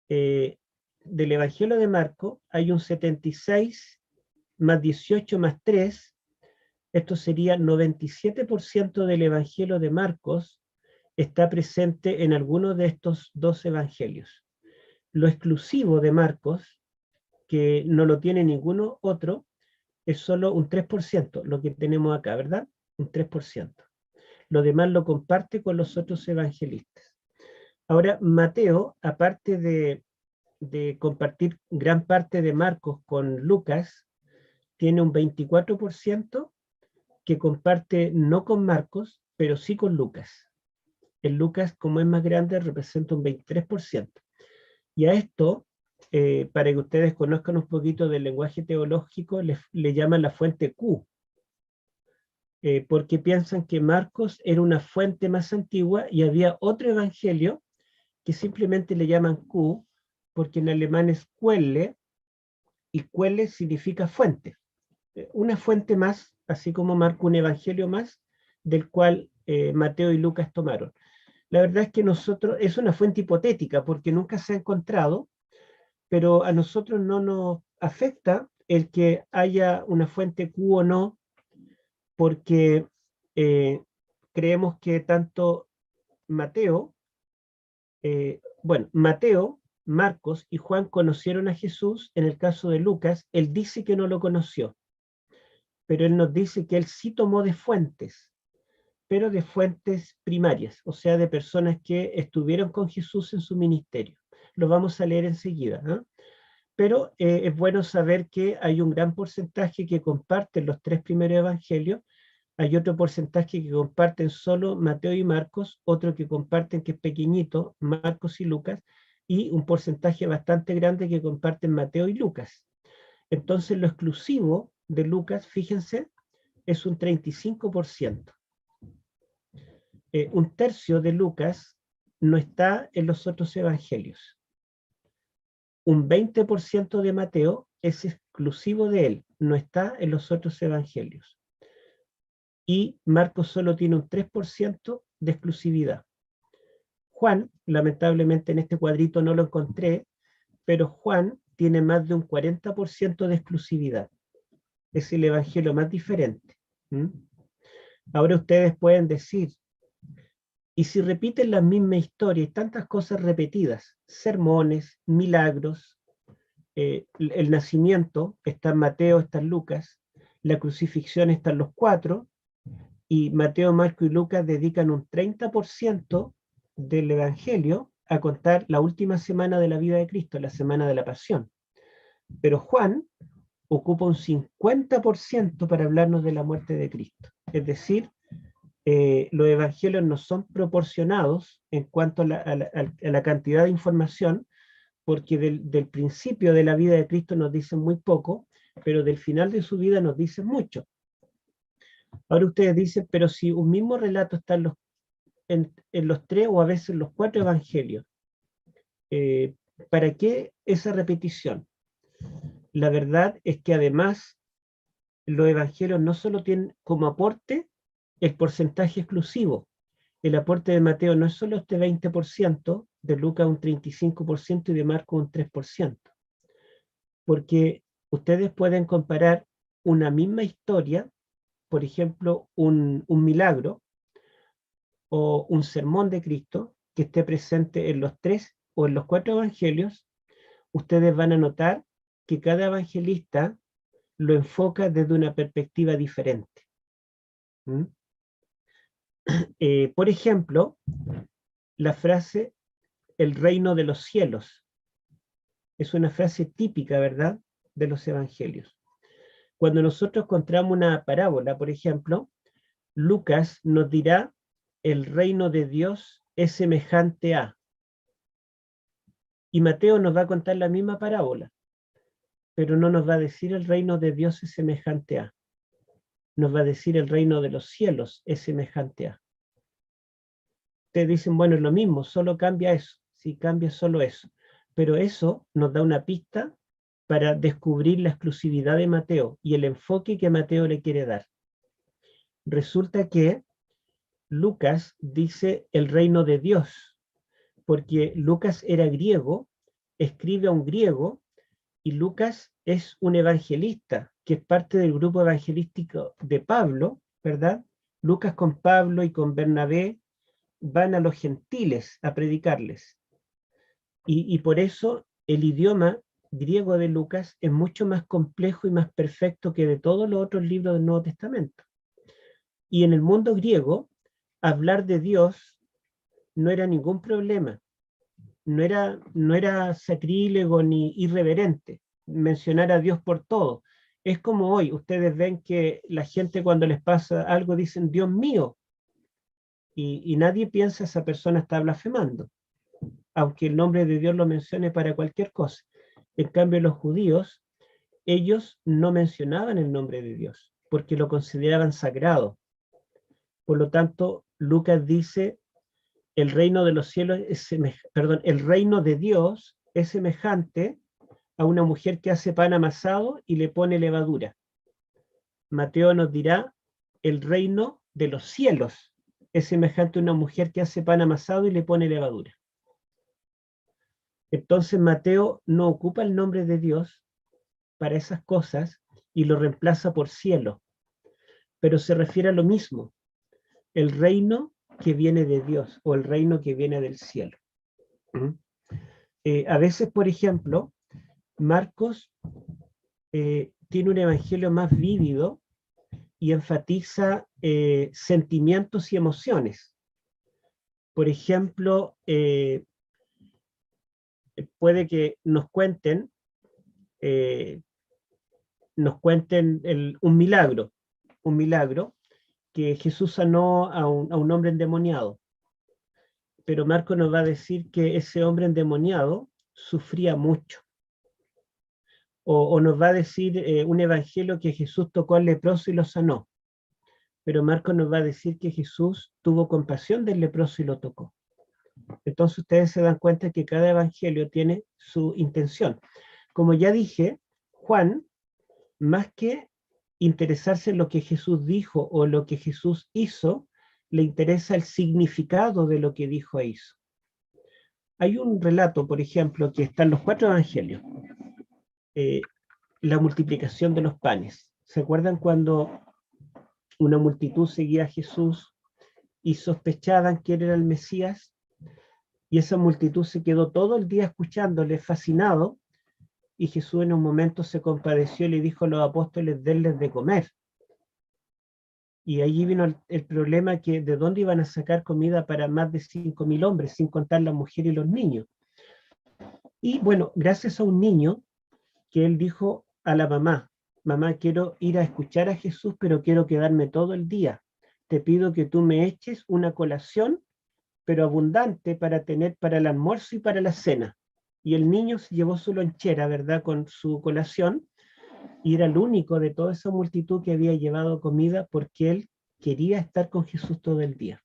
del Evangelio de Marcos hay un 76 más 18 más 3, esto sería 97% del Evangelio de Marcos está presente en alguno de estos dos evangelios. Lo exclusivo de Marcos, que no lo tiene ninguno otro, es solo un 3%, lo que tenemos acá, ¿verdad? Un 3%. Lo demás lo comparte con los otros evangelistas. Ahora, Mateo, aparte de compartir gran parte de Marcos con Lucas, tiene un 24% que comparte no con Marcos, pero sí con Lucas. El Lucas, como es más grande, representa un 23%. Y a esto, para que ustedes conozcan un poquito del lenguaje teológico, le llaman la fuente Q, porque piensan que Marcos era una fuente más antigua y había otro evangelio que simplemente le llaman Q, porque en alemán es Quelle, y Quelle significa fuente. Una fuente más, así como Marco un evangelio más, del cual Mateo y Lucas tomaron. La verdad es que es una fuente hipotética, porque nunca se ha encontrado, pero a nosotros no nos afecta el que haya una fuente Q o no, porque creemos que tanto Mateo, Mateo, Marcos y Juan conocieron a Jesús. En el caso de Lucas, él dice que no lo conoció, pero él nos dice que él sí tomó de fuentes, pero de fuentes primarias, o sea, de personas que estuvieron con Jesús en su ministerio. Lo vamos a leer enseguida, ¿eh? Pero es bueno saber que hay un gran porcentaje que comparten los tres primeros evangelios, hay otro porcentaje que comparten solo Mateo y Marcos, otro que comparten que es pequeñito, Marcos y Lucas, y un porcentaje bastante grande que comparten Mateo y Lucas. Entonces lo exclusivo de Lucas, fíjense, es un 35%. Un tercio de Lucas no está en los otros evangelios. Un 20% de Mateo es exclusivo de él, no está en los otros evangelios. Y Marcos solo tiene un 3% de exclusividad. Juan, lamentablemente en este cuadrito no lo encontré, pero Juan tiene más de un 40% de exclusividad. Es el evangelio más diferente. Ahora ustedes pueden decir, y si repiten la misma historia y tantas cosas repetidas, sermones, milagros, el nacimiento está en Mateo, está en Lucas, la crucifixión está en los 4, y Mateo, Marco y Lucas dedican un 30% del Evangelio a contar la última semana de la vida de Cristo, la semana de la pasión. Pero Juan ocupa un 50% para hablarnos de la muerte de Cristo. Es decir, los evangelios no son proporcionados en cuanto a la cantidad de información, porque del principio de la vida de Cristo nos dicen muy poco, pero del final de su vida nos dicen mucho. Ahora ustedes dicen, pero si un mismo relato está en los 3 o a veces en los 4 evangelios, ¿para qué esa repetición? La verdad es que además los evangelios no solo tienen como aporte el porcentaje exclusivo. El aporte de Mateo no es solo este 20%, de Lucas un 35% y de Marcos un 3%. Porque ustedes pueden comparar una misma historia, por ejemplo, un milagro o un sermón de Cristo que esté presente en los 3 o en los 4 evangelios. Ustedes van a notar que cada evangelista lo enfoca desde una perspectiva diferente. ¿Mm? Por ejemplo, la frase el reino de los cielos es una frase típica, ¿verdad?, de los evangelios. Cuando nosotros encontramos una parábola, por ejemplo, Lucas nos dirá el reino de Dios es semejante a. Y Mateo nos va a contar la misma parábola, pero no nos va a decir el reino de Dios es semejante a. Nos va a decir el reino de los cielos es semejante a. Ustedes dicen, bueno, es lo mismo, solo cambia eso. Sí, cambia solo eso. Pero eso nos da una pista para descubrir la exclusividad de Mateo y el enfoque que Mateo le quiere dar. Resulta que Lucas dice el reino de Dios, porque Lucas era griego, escribe a un griego, y Lucas es un evangelista, que es parte del grupo evangelístico de Pablo, ¿verdad? Lucas con Pablo y con Bernabé van a los gentiles a predicarles. Y por eso el idioma griego de Lucas es mucho más complejo y más perfecto que de todos los otros libros del Nuevo Testamento. Y en el mundo griego, hablar de Dios no era ningún problema. No era sacrílego ni irreverente mencionar a Dios por todo. Es como hoy, ustedes ven que la gente cuando les pasa algo dicen Dios mío, y nadie piensa esa persona está blasfemando, aunque el nombre de Dios lo mencione para cualquier cosa. En cambio, los judíos, ellos no mencionaban el nombre de Dios, porque lo consideraban sagrado. Por lo tanto, Lucas dice, el reino de los cielos el reino de Dios es semejante a una mujer que hace pan amasado y le pone levadura. Mateo nos dirá, el reino de los cielos es semejante a una mujer que hace pan amasado y le pone levadura. Entonces Mateo no ocupa el nombre de Dios para esas cosas y lo reemplaza por cielo, pero se refiere a lo mismo, el reino que viene de Dios o el reino que viene del cielo. A veces, por ejemplo, Marcos tiene un evangelio más vívido y enfatiza sentimientos y emociones. Por ejemplo, puede que nos cuenten un milagro que Jesús sanó a un hombre endemoniado. Pero Marcos nos va a decir que ese hombre endemoniado sufría mucho. O nos va a decir un evangelio que Jesús tocó al leproso y lo sanó. Pero Marcos nos va a decir que Jesús tuvo compasión del leproso y lo tocó. Entonces ustedes se dan cuenta que cada evangelio tiene su intención. Como ya dije, Juan, más que interesarse en lo que Jesús dijo o lo que Jesús hizo, le interesa el significado de lo que dijo e hizo. Hay un relato, por ejemplo, que está en los 4 evangelios, la multiplicación de los panes. ¿Se acuerdan cuando una multitud seguía a Jesús y sospechaban que él era el Mesías? Y esa multitud se quedó todo el día escuchándole, fascinado, y Jesús en un momento se compadeció y le dijo a los apóstoles, denles de comer. Y allí vino el problema que de dónde iban a sacar comida para más de 5.000 hombres, sin contar la mujer y los niños. Y bueno, gracias a un niño que él dijo a la mamá, mamá, quiero ir a escuchar a Jesús, pero quiero quedarme todo el día. Te pido que tú me eches una colación, pero abundante para tener para el almuerzo y para la cena. Y el niño se llevó su lonchera, ¿verdad?, con su colación, y era el único de toda esa multitud que había llevado comida porque él quería estar con Jesús todo el día.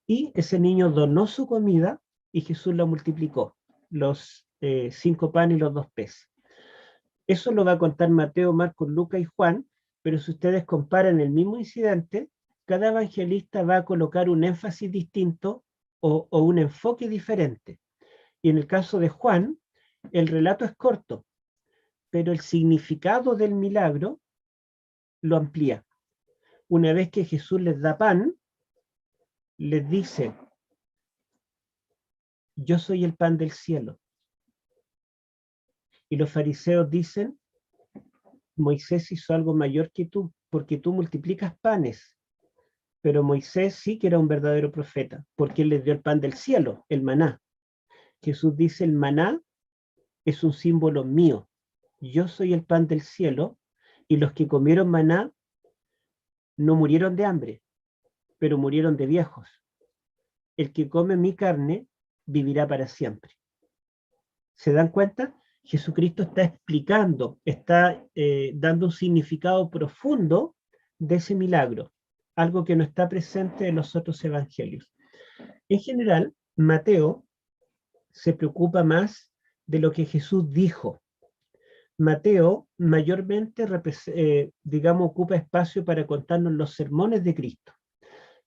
Y ese niño donó su comida y Jesús la multiplicó, los 5 panes y los 2 peces. Eso lo va a contar Mateo, Marcos, Lucas y Juan, pero si ustedes comparan el mismo incidente, cada evangelista va a colocar un énfasis distinto o un enfoque diferente. Y en el caso de Juan, el relato es corto, pero el significado del milagro lo amplía. Una vez que Jesús les da pan, les dice, yo soy el pan del cielo. Y los fariseos dicen, Moisés hizo algo mayor que tú, porque tú multiplicas panes. Pero Moisés sí que era un verdadero profeta, porque él les dio el pan del cielo, el maná. Jesús dice, el maná es un símbolo mío. Yo soy el pan del cielo, y los que comieron maná no murieron de hambre, pero murieron de viejos. El que come mi carne vivirá para siempre. ¿Se dan cuenta? Jesucristo está explicando, está dando un significado profundo de ese milagro, algo que no está presente en los otros evangelios. En general, Mateo se preocupa más de lo que Jesús dijo. Mateo mayormente, digamos, ocupa espacio para contarnos los sermones de Cristo.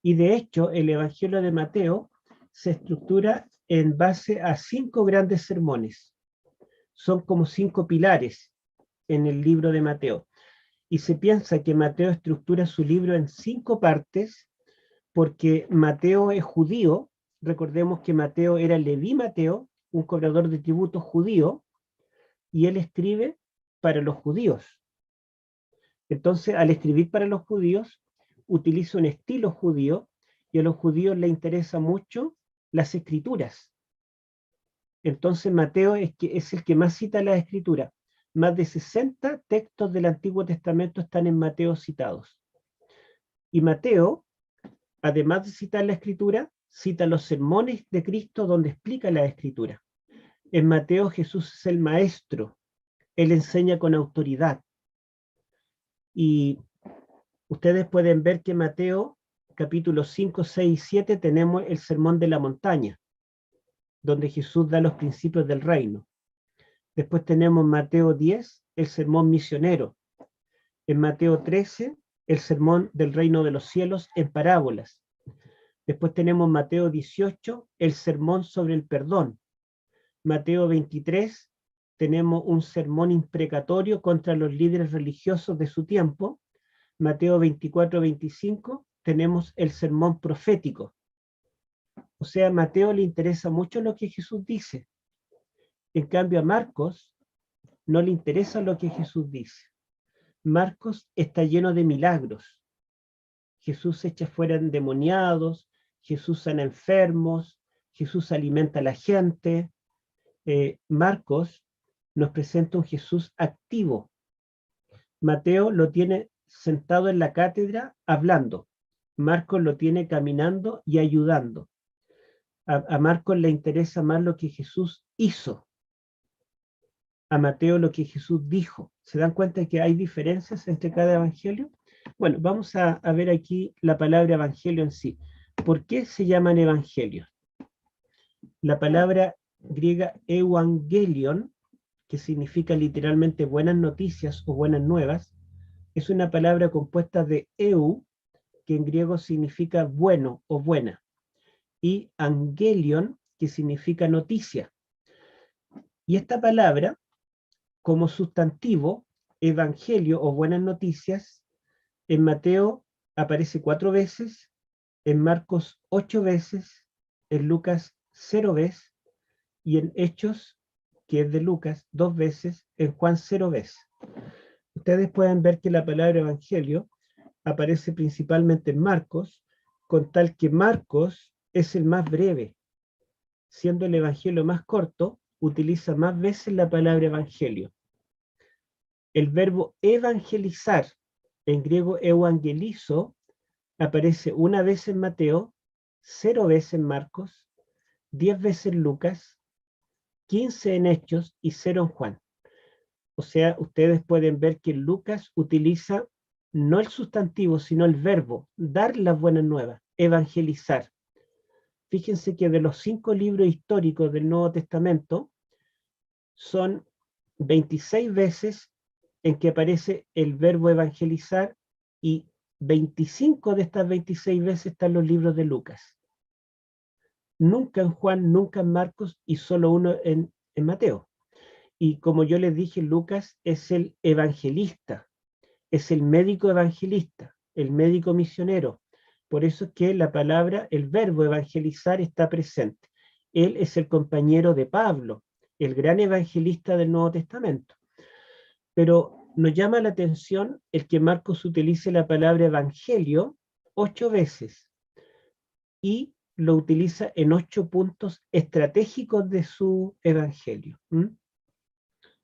Y de hecho, el Evangelio de Mateo se estructura en base a 5 grandes sermones. Son como 5 pilares en el libro de Mateo. Y se piensa que Mateo estructura su libro en 5 partes porque Mateo es judío. Recordemos que Mateo era Leví Mateo, un cobrador de tributos judío, y él escribe para los judíos. Entonces, al escribir para los judíos, utiliza un estilo judío, y a los judíos les interesa mucho las escrituras. Entonces Mateo es el que más cita la escritura. Más de 60 textos del Antiguo Testamento están en Mateo citados. Y Mateo, además de citar la escritura, cita los sermones de Cristo donde explica la escritura. En Mateo Jesús es el maestro. Él enseña con autoridad. Y ustedes pueden ver que en Mateo, capítulos 5, 6 y 7, tenemos el sermón de la montaña, donde Jesús da los principios del reino. Después tenemos Mateo 10, el sermón misionero. En Mateo 13, el sermón del reino de los cielos en parábolas. Después tenemos Mateo 18, el sermón sobre el perdón. Mateo 23, tenemos un sermón imprecatorio contra los líderes religiosos de su tiempo. Mateo 24, 25, tenemos el sermón profético. O sea, a Mateo le interesa mucho lo que Jesús dice. En cambio, a Marcos no le interesa lo que Jesús dice. Marcos está lleno de milagros. Jesús echa fuera endemoniados, Jesús sana enfermos, Jesús alimenta a la gente. Marcos nos presenta un Jesús activo. Mateo lo tiene sentado en la cátedra hablando. Marcos lo tiene caminando y ayudando. A Marcos le interesa más lo que Jesús hizo. A Mateo lo que Jesús dijo. ¿Se dan cuenta de que hay diferencias entre cada evangelio? Bueno, vamos a ver aquí la palabra evangelio en sí. ¿Por qué se llaman evangelios? La palabra griega evangelion, que significa literalmente buenas noticias o buenas nuevas, es una palabra compuesta de eu, que en griego significa bueno o buena, y angelion, que significa noticia. Y esta palabra, como sustantivo, evangelio o buenas noticias, en Mateo aparece 4 veces, en Marcos 8 veces, en Lucas 0 veces, y en Hechos, que es de Lucas, 2 veces, en Juan 0 veces. Ustedes pueden ver que la palabra evangelio aparece principalmente en Marcos, con tal que Marcos es el más breve. Siendo el evangelio más corto, utiliza más veces la palabra evangelio. El verbo evangelizar, en griego evangelizo, aparece 1 vez en Mateo, 0 veces en Marcos, 10 veces en Lucas, 15 en Hechos y 0 en Juan. O sea, ustedes pueden ver que Lucas utiliza no el sustantivo, sino el verbo, dar las buenas nuevas, evangelizar. Fíjense que de los 5 libros históricos del Nuevo Testamento, son 26 veces en que aparece el verbo evangelizar, y 25 de estas 26 veces están los libros de Lucas. Nunca en Juan, nunca en Marcos, y solo 1 en Mateo. Y como yo les dije, Lucas es el evangelista, es el médico evangelista, el médico misionero. Por eso es que la palabra, el verbo evangelizar está presente. Él es el compañero de Pablo, el gran evangelista del Nuevo Testamento. Pero nos llama la atención el que Marcos utilice la palabra evangelio 8 veces y lo utiliza en 8 puntos estratégicos de su evangelio.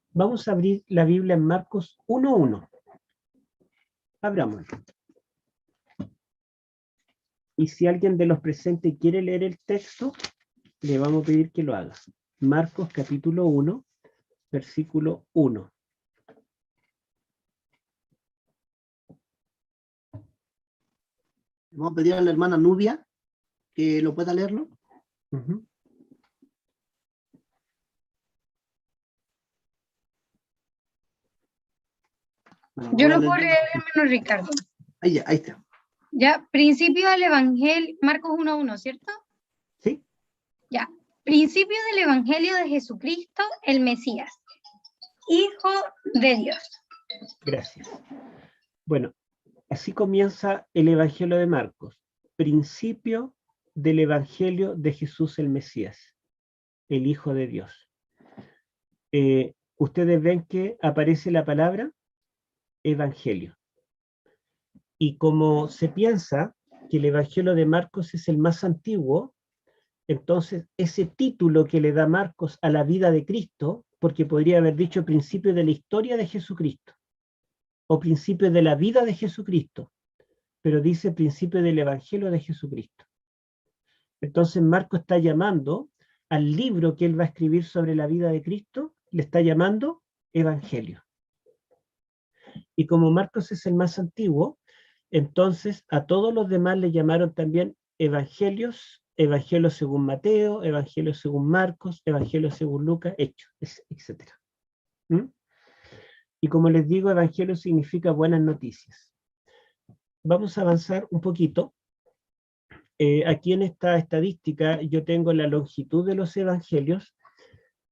Vamos a abrir la Biblia en Marcos 1:1. Abrámoslo. Y si alguien de los presentes quiere leer el texto, le vamos a pedir que lo haga. Marcos capítulo 1, versículo 1. Vamos a pedir a la hermana Nubia que lo pueda leerlo. Uh-huh. Bueno, Yo voy a lo puedo leerlo. leer, hermano Ricardo. Ahí está. Ya, principio del Evangelio, Marcos 1:1, ¿cierto? Sí. Ya, principio del Evangelio de Jesucristo, el Mesías, Hijo de Dios. Gracias. Bueno, así comienza el Evangelio de Marcos. Principio del Evangelio de Jesús el Mesías, el Hijo de Dios. Ustedes ven que aparece la palabra Evangelio. Y como se piensa que el Evangelio de Marcos es el más antiguo, entonces ese título que le da Marcos a la vida de Cristo, porque podría haber dicho principio de la historia de Jesucristo, o principio de la vida de Jesucristo, pero dice principio del Evangelio de Jesucristo. Entonces Marcos está llamando al libro que él va a escribir sobre la vida de Cristo, le está llamando Evangelio. Y como Marcos es el más antiguo, entonces a todos los demás le llamaron también evangelios, evangelio según Mateo, evangelio según Marcos, evangelio según Lucas, Hechos, etc. Y como les digo, evangelio significa buenas noticias. Vamos a avanzar un poquito. Aquí en esta estadística yo tengo la longitud de los evangelios,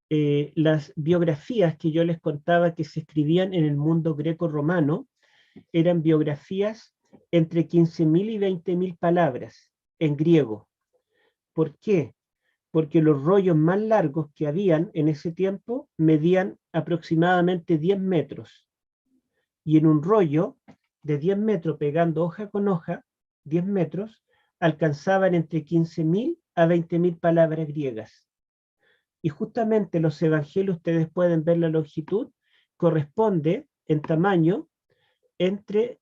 las biografías que yo les contaba que se escribían en el mundo greco-romano, eran biografías entre 15.000 y 20.000 palabras en griego. ¿Por qué? Porque los rollos más largos que habían en ese tiempo medían aproximadamente 10 metros. Y en un rollo de 10 metros, pegando hoja con hoja, 10 metros, alcanzaban entre 15.000 a 20.000 palabras griegas. Y justamente los evangelios, ustedes pueden ver la longitud, corresponde en tamaño entre,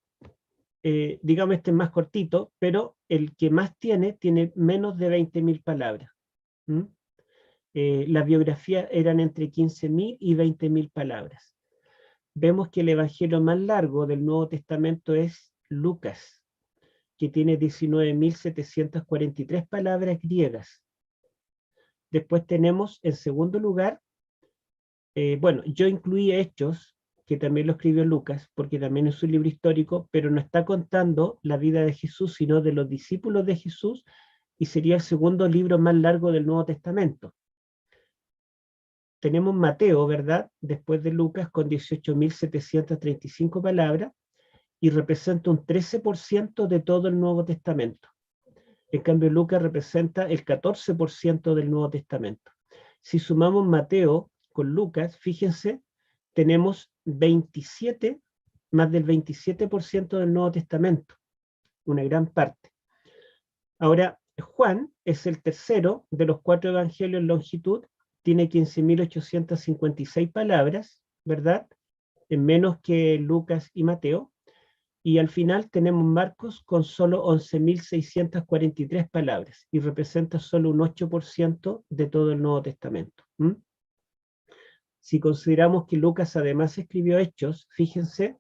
digamos este es más cortito, pero el que más tiene menos de 20.000 palabras. Las biografías eran entre 15.000 y 20.000 palabras. Vemos que el evangelio más largo del Nuevo Testamento es Lucas, que tiene 19.743 palabras griegas. Después tenemos, en segundo lugar, bueno, yo incluí Hechos, que también lo escribió Lucas, porque también es un libro histórico, pero no está contando la vida de Jesús, sino de los discípulos de Jesús, y sería el segundo libro más largo del Nuevo Testamento. Tenemos Mateo, ¿verdad? Después de Lucas, con 18.735 palabras, y representa un 13% de todo el Nuevo Testamento. En cambio, Lucas representa el 14% del Nuevo Testamento. Si sumamos Mateo con Lucas, fíjense, tenemos más del 27% del Nuevo Testamento, una gran parte. Ahora, Juan es el tercero de los 4 evangelios en longitud, tiene 15.856 palabras, ¿verdad? En menos que Lucas y Mateo. Y al final tenemos Marcos con solo 11.643 palabras y representa solo un 8% de todo el Nuevo Testamento. Si consideramos que Lucas además escribió Hechos, fíjense,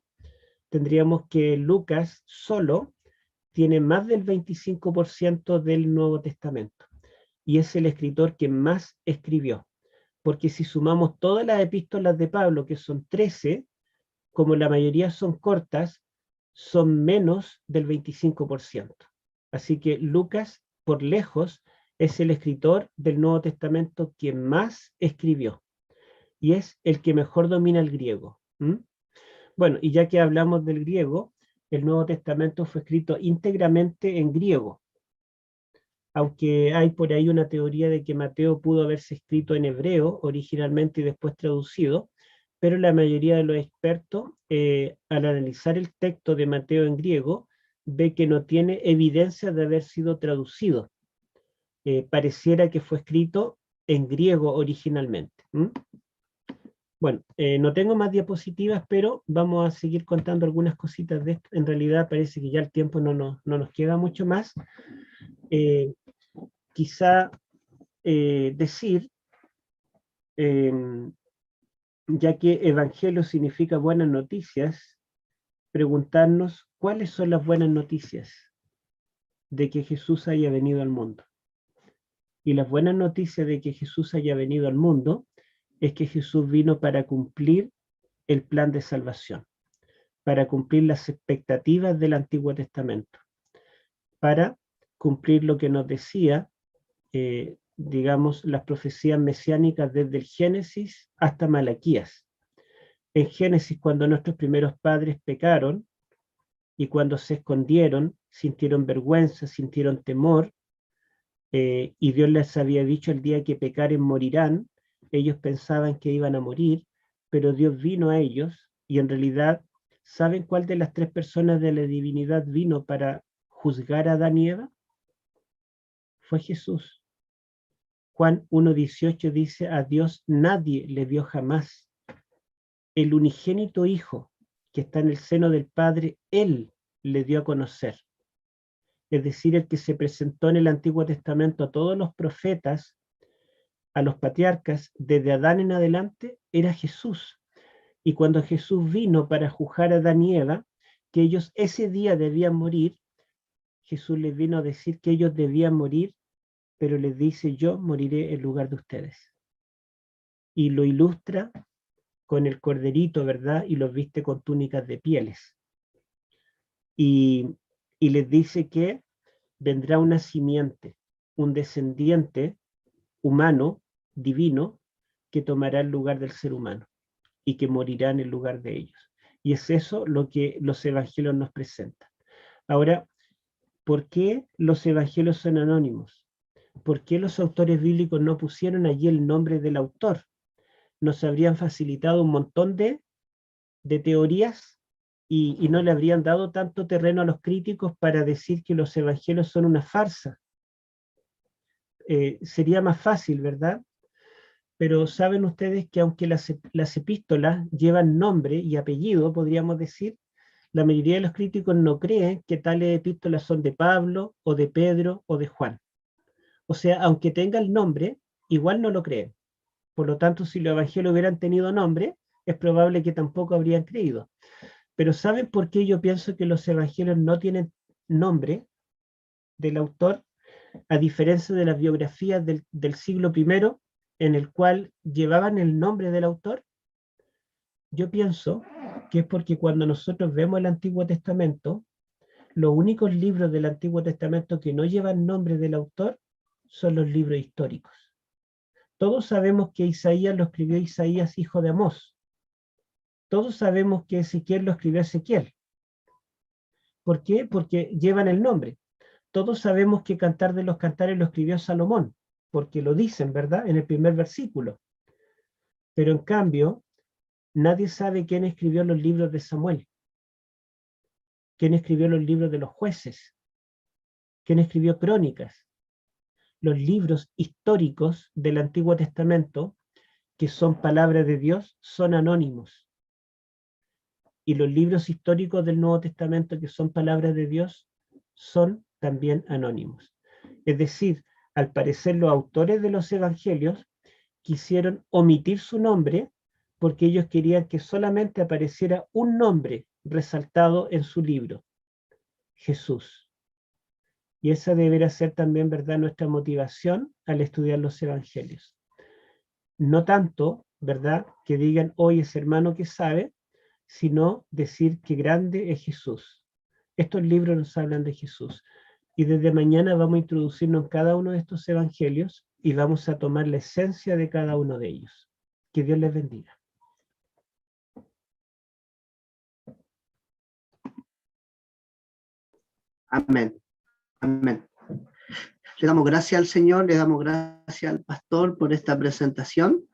tendríamos que Lucas solo tiene más del 25% del Nuevo Testamento y es el escritor que más escribió, porque si sumamos todas las epístolas de Pablo, que son 13, como la mayoría son cortas, son menos del 25%. Así que Lucas, por lejos, es el escritor del Nuevo Testamento que más escribió y es el que mejor domina el griego. Bueno, y ya que hablamos del griego, el Nuevo Testamento fue escrito íntegramente en griego, aunque hay por ahí una teoría de que Mateo pudo haberse escrito en hebreo originalmente y después traducido, pero la mayoría de los expertos, al analizar el texto de Mateo en griego, ve que no tiene evidencia de haber sido traducido. Pareciera que fue escrito en griego originalmente. Bueno, no tengo más diapositivas, pero vamos a seguir contando algunas cositas de esto. En realidad parece que ya el tiempo no nos queda mucho más. Quizá decir, ya que evangelio significa buenas noticias, preguntarnos cuáles son las buenas noticias de que Jesús haya venido al mundo. Y las buenas noticias de que Jesús haya venido al mundo es que Jesús vino para cumplir el plan de salvación, para cumplir las expectativas del Antiguo Testamento, para cumplir lo que nos decía, digamos, las profecías mesiánicas desde el Génesis hasta Malaquías. En Génesis, cuando nuestros primeros padres pecaron y cuando se escondieron, sintieron vergüenza, sintieron temor, y Dios les había dicho el día que pecaren morirán, ellos pensaban que iban a morir, pero Dios vino a ellos y en realidad, ¿saben cuál de las tres personas de la divinidad vino para juzgar a Adán y Eva? Fue Jesús. Juan 1:18 dice, a Dios nadie le vio jamás. El unigénito Hijo que está en el seno del Padre, Él le dio a conocer. Es decir, el que se presentó en el Antiguo Testamento a todos los profetas, a los patriarcas, desde Adán en adelante, era Jesús. Y cuando Jesús vino para juzgar a Adán y Eva, que ellos ese día debían morir, Jesús les vino a decir que ellos debían morir, pero les dice, yo moriré en lugar de ustedes. Y lo ilustra con el corderito, ¿verdad? Y los viste con túnicas de pieles. Y les dice que vendrá una simiente, un descendiente humano, divino, que tomará el lugar del ser humano y que morirá en el lugar de ellos. Y es eso lo que los evangelios nos presentan. Ahora, ¿por qué los evangelios son anónimos? ¿Por qué los autores bíblicos no pusieron allí el nombre del autor? Nos habrían facilitado un montón de teorías y no le habrían dado tanto terreno a los críticos para decir que los evangelios son una farsa. Sería más fácil, ¿verdad? Pero saben ustedes que aunque las epístolas llevan nombre y apellido, podríamos decir, la mayoría de los críticos no creen que tales epístolas son de Pablo, o de Pedro, o de Juan. O sea, aunque tenga el nombre, igual no lo creen. Por lo tanto, si los evangelios hubieran tenido nombre, es probable que tampoco habrían creído. Pero ¿saben por qué yo pienso que los evangelios no tienen nombre del autor? A diferencia de las biografías del siglo I, en el cual llevaban el nombre del autor, yo pienso que es porque cuando nosotros vemos el Antiguo Testamento, los únicos libros del Antiguo Testamento que no llevan nombre del autor son los libros históricos. Todos sabemos que Isaías lo escribió Isaías, hijo de Amós. Todos sabemos que Ezequiel lo escribió Ezequiel. ¿Por qué? Porque llevan el nombre. Todos sabemos que Cantar de los Cantares lo escribió Salomón, porque lo dicen, ¿verdad? En el primer versículo. Pero en cambio, nadie sabe quién escribió los libros de Samuel, quién escribió los libros de los jueces, quién escribió Crónicas. Los libros históricos del Antiguo Testamento, que son palabra de Dios, son anónimos. Y los libros históricos del Nuevo Testamento, que son palabras de Dios, son también anónimos. Es decir, al parecer los autores de los evangelios quisieron omitir su nombre porque ellos querían que solamente apareciera un nombre resaltado en su libro, Jesús. Y esa deberá ser también, ¿verdad?, nuestra motivación al estudiar los evangelios. No tanto, ¿verdad?, que digan, oye, ese hermano que sabe, sino decir que grande es Jesús. Estos libros nos hablan de Jesús. Y desde mañana vamos a introducirnos en cada uno de estos evangelios y vamos a tomar la esencia de cada uno de ellos. Que Dios les bendiga. Amén. Amén. Le damos gracias al Señor, le damos gracias al pastor por esta presentación.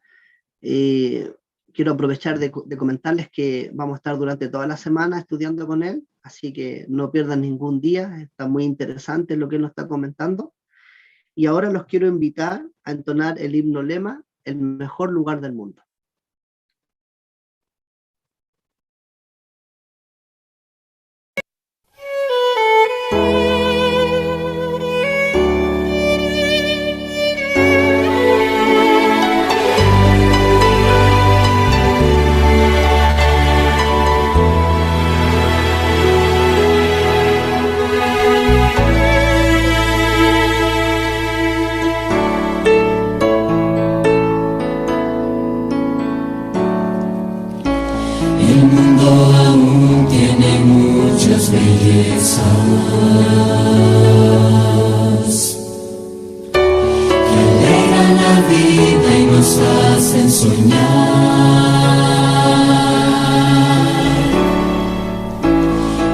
quiero aprovechar de comentarles que vamos a estar durante toda la semana estudiando con él, así que no pierdan ningún día, está muy interesante lo que él nos está comentando. Y ahora los quiero invitar a entonar el himno lema, el mejor lugar del mundo. Aún tiene muchas bellezas que alegran la vida y nos hacen soñar.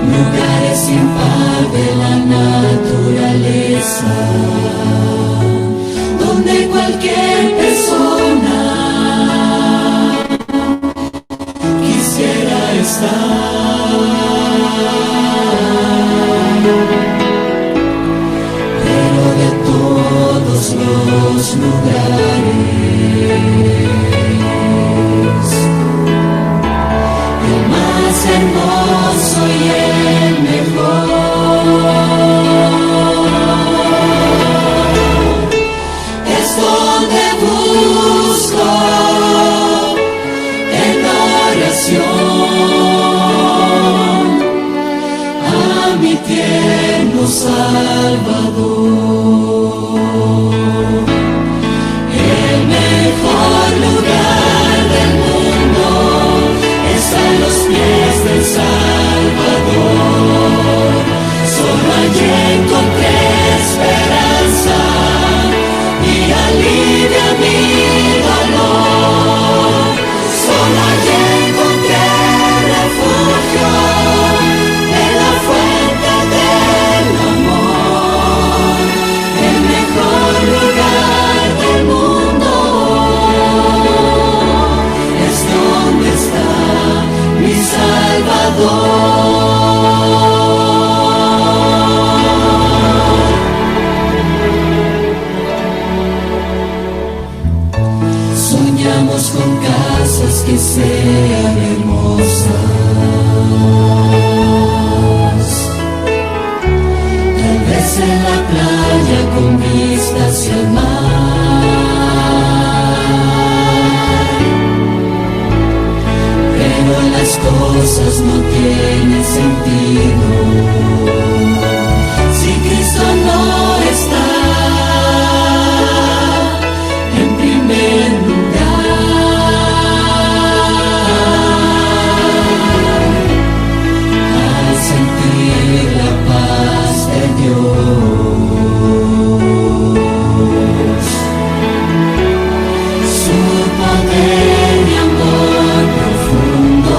Lugares sin par de la naturaleza, donde cualquier persona quisiera estar. Pero de todos los lugares, el más hermoso y el mejor es donde busco en oración a mi tierno Salvador. El mejor lugar del mundo está a los pies del Salvador. Solo allí encontré esperanza y alivia mi dolor. Solo allí encontré refugio en la fuente del amor. El mejor lugar del mundo es donde está mi Salvador. Soñamos con casas que sean hermosas, tal vez en la playa con vista hacia el mar. Pero las cosas no tienen sentido si Cristo no está en primer lugar. Al sentir la paz de Dios, su poder y amor profundo,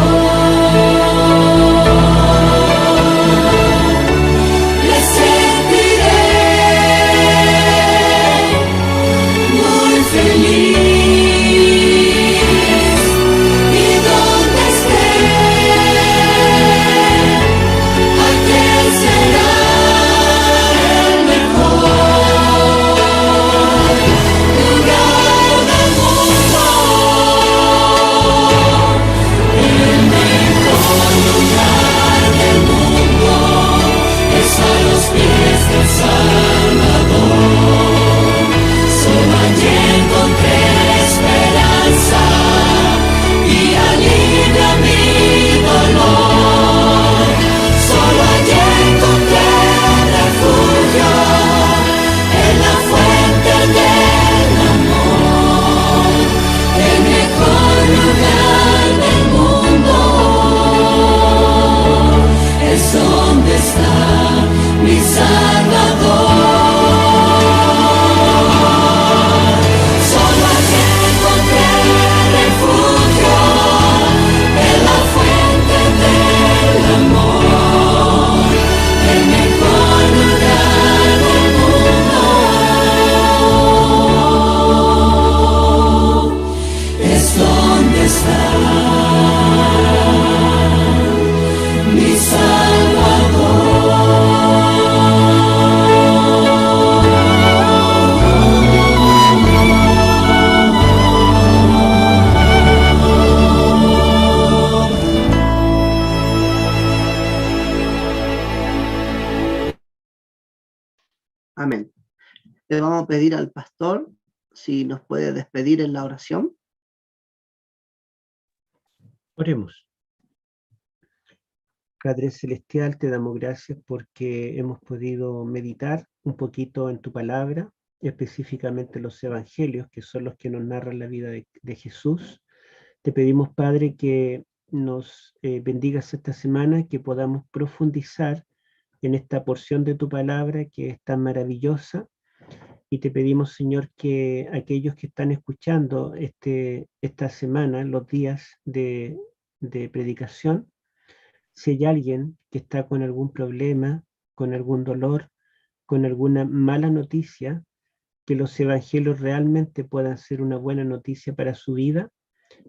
Le vamos a pedir al pastor si nos puede despedir en la oración. Oremos. Padre Celestial, te damos gracias porque hemos podido meditar un poquito en tu palabra, específicamente los evangelios, que son los que nos narran la vida de Jesús. Te pedimos, Padre, que nos bendigas esta semana, que podamos profundizar en esta porción de tu palabra que es tan maravillosa. Y te pedimos, Señor, que aquellos que están escuchando esta semana, los días de predicación, si hay alguien que está con algún problema, con algún dolor, con alguna mala noticia, que los evangelios realmente puedan ser una buena noticia para su vida,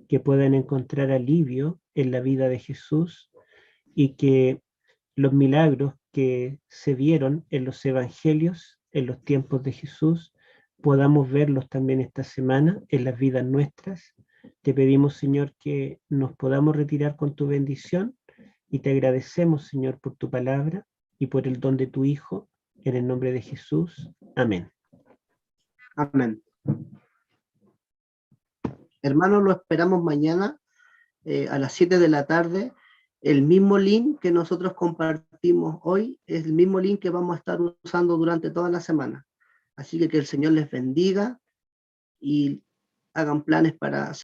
que puedan encontrar alivio en la vida de Jesús y que los milagros que se vieron en los evangelios en los tiempos de Jesús podamos verlos también esta semana en las vidas nuestras. Te pedimos, Señor, que nos podamos retirar con tu bendición y te agradecemos, Señor, por tu palabra y por el don de tu Hijo, en el nombre de Jesús. Amén. Amén. Hermanos, lo esperamos mañana a las 7 de la tarde. El mismo link que nosotros compartimos hoy es el mismo link que vamos a estar usando durante toda la semana. Así que el Señor les bendiga y hagan planes para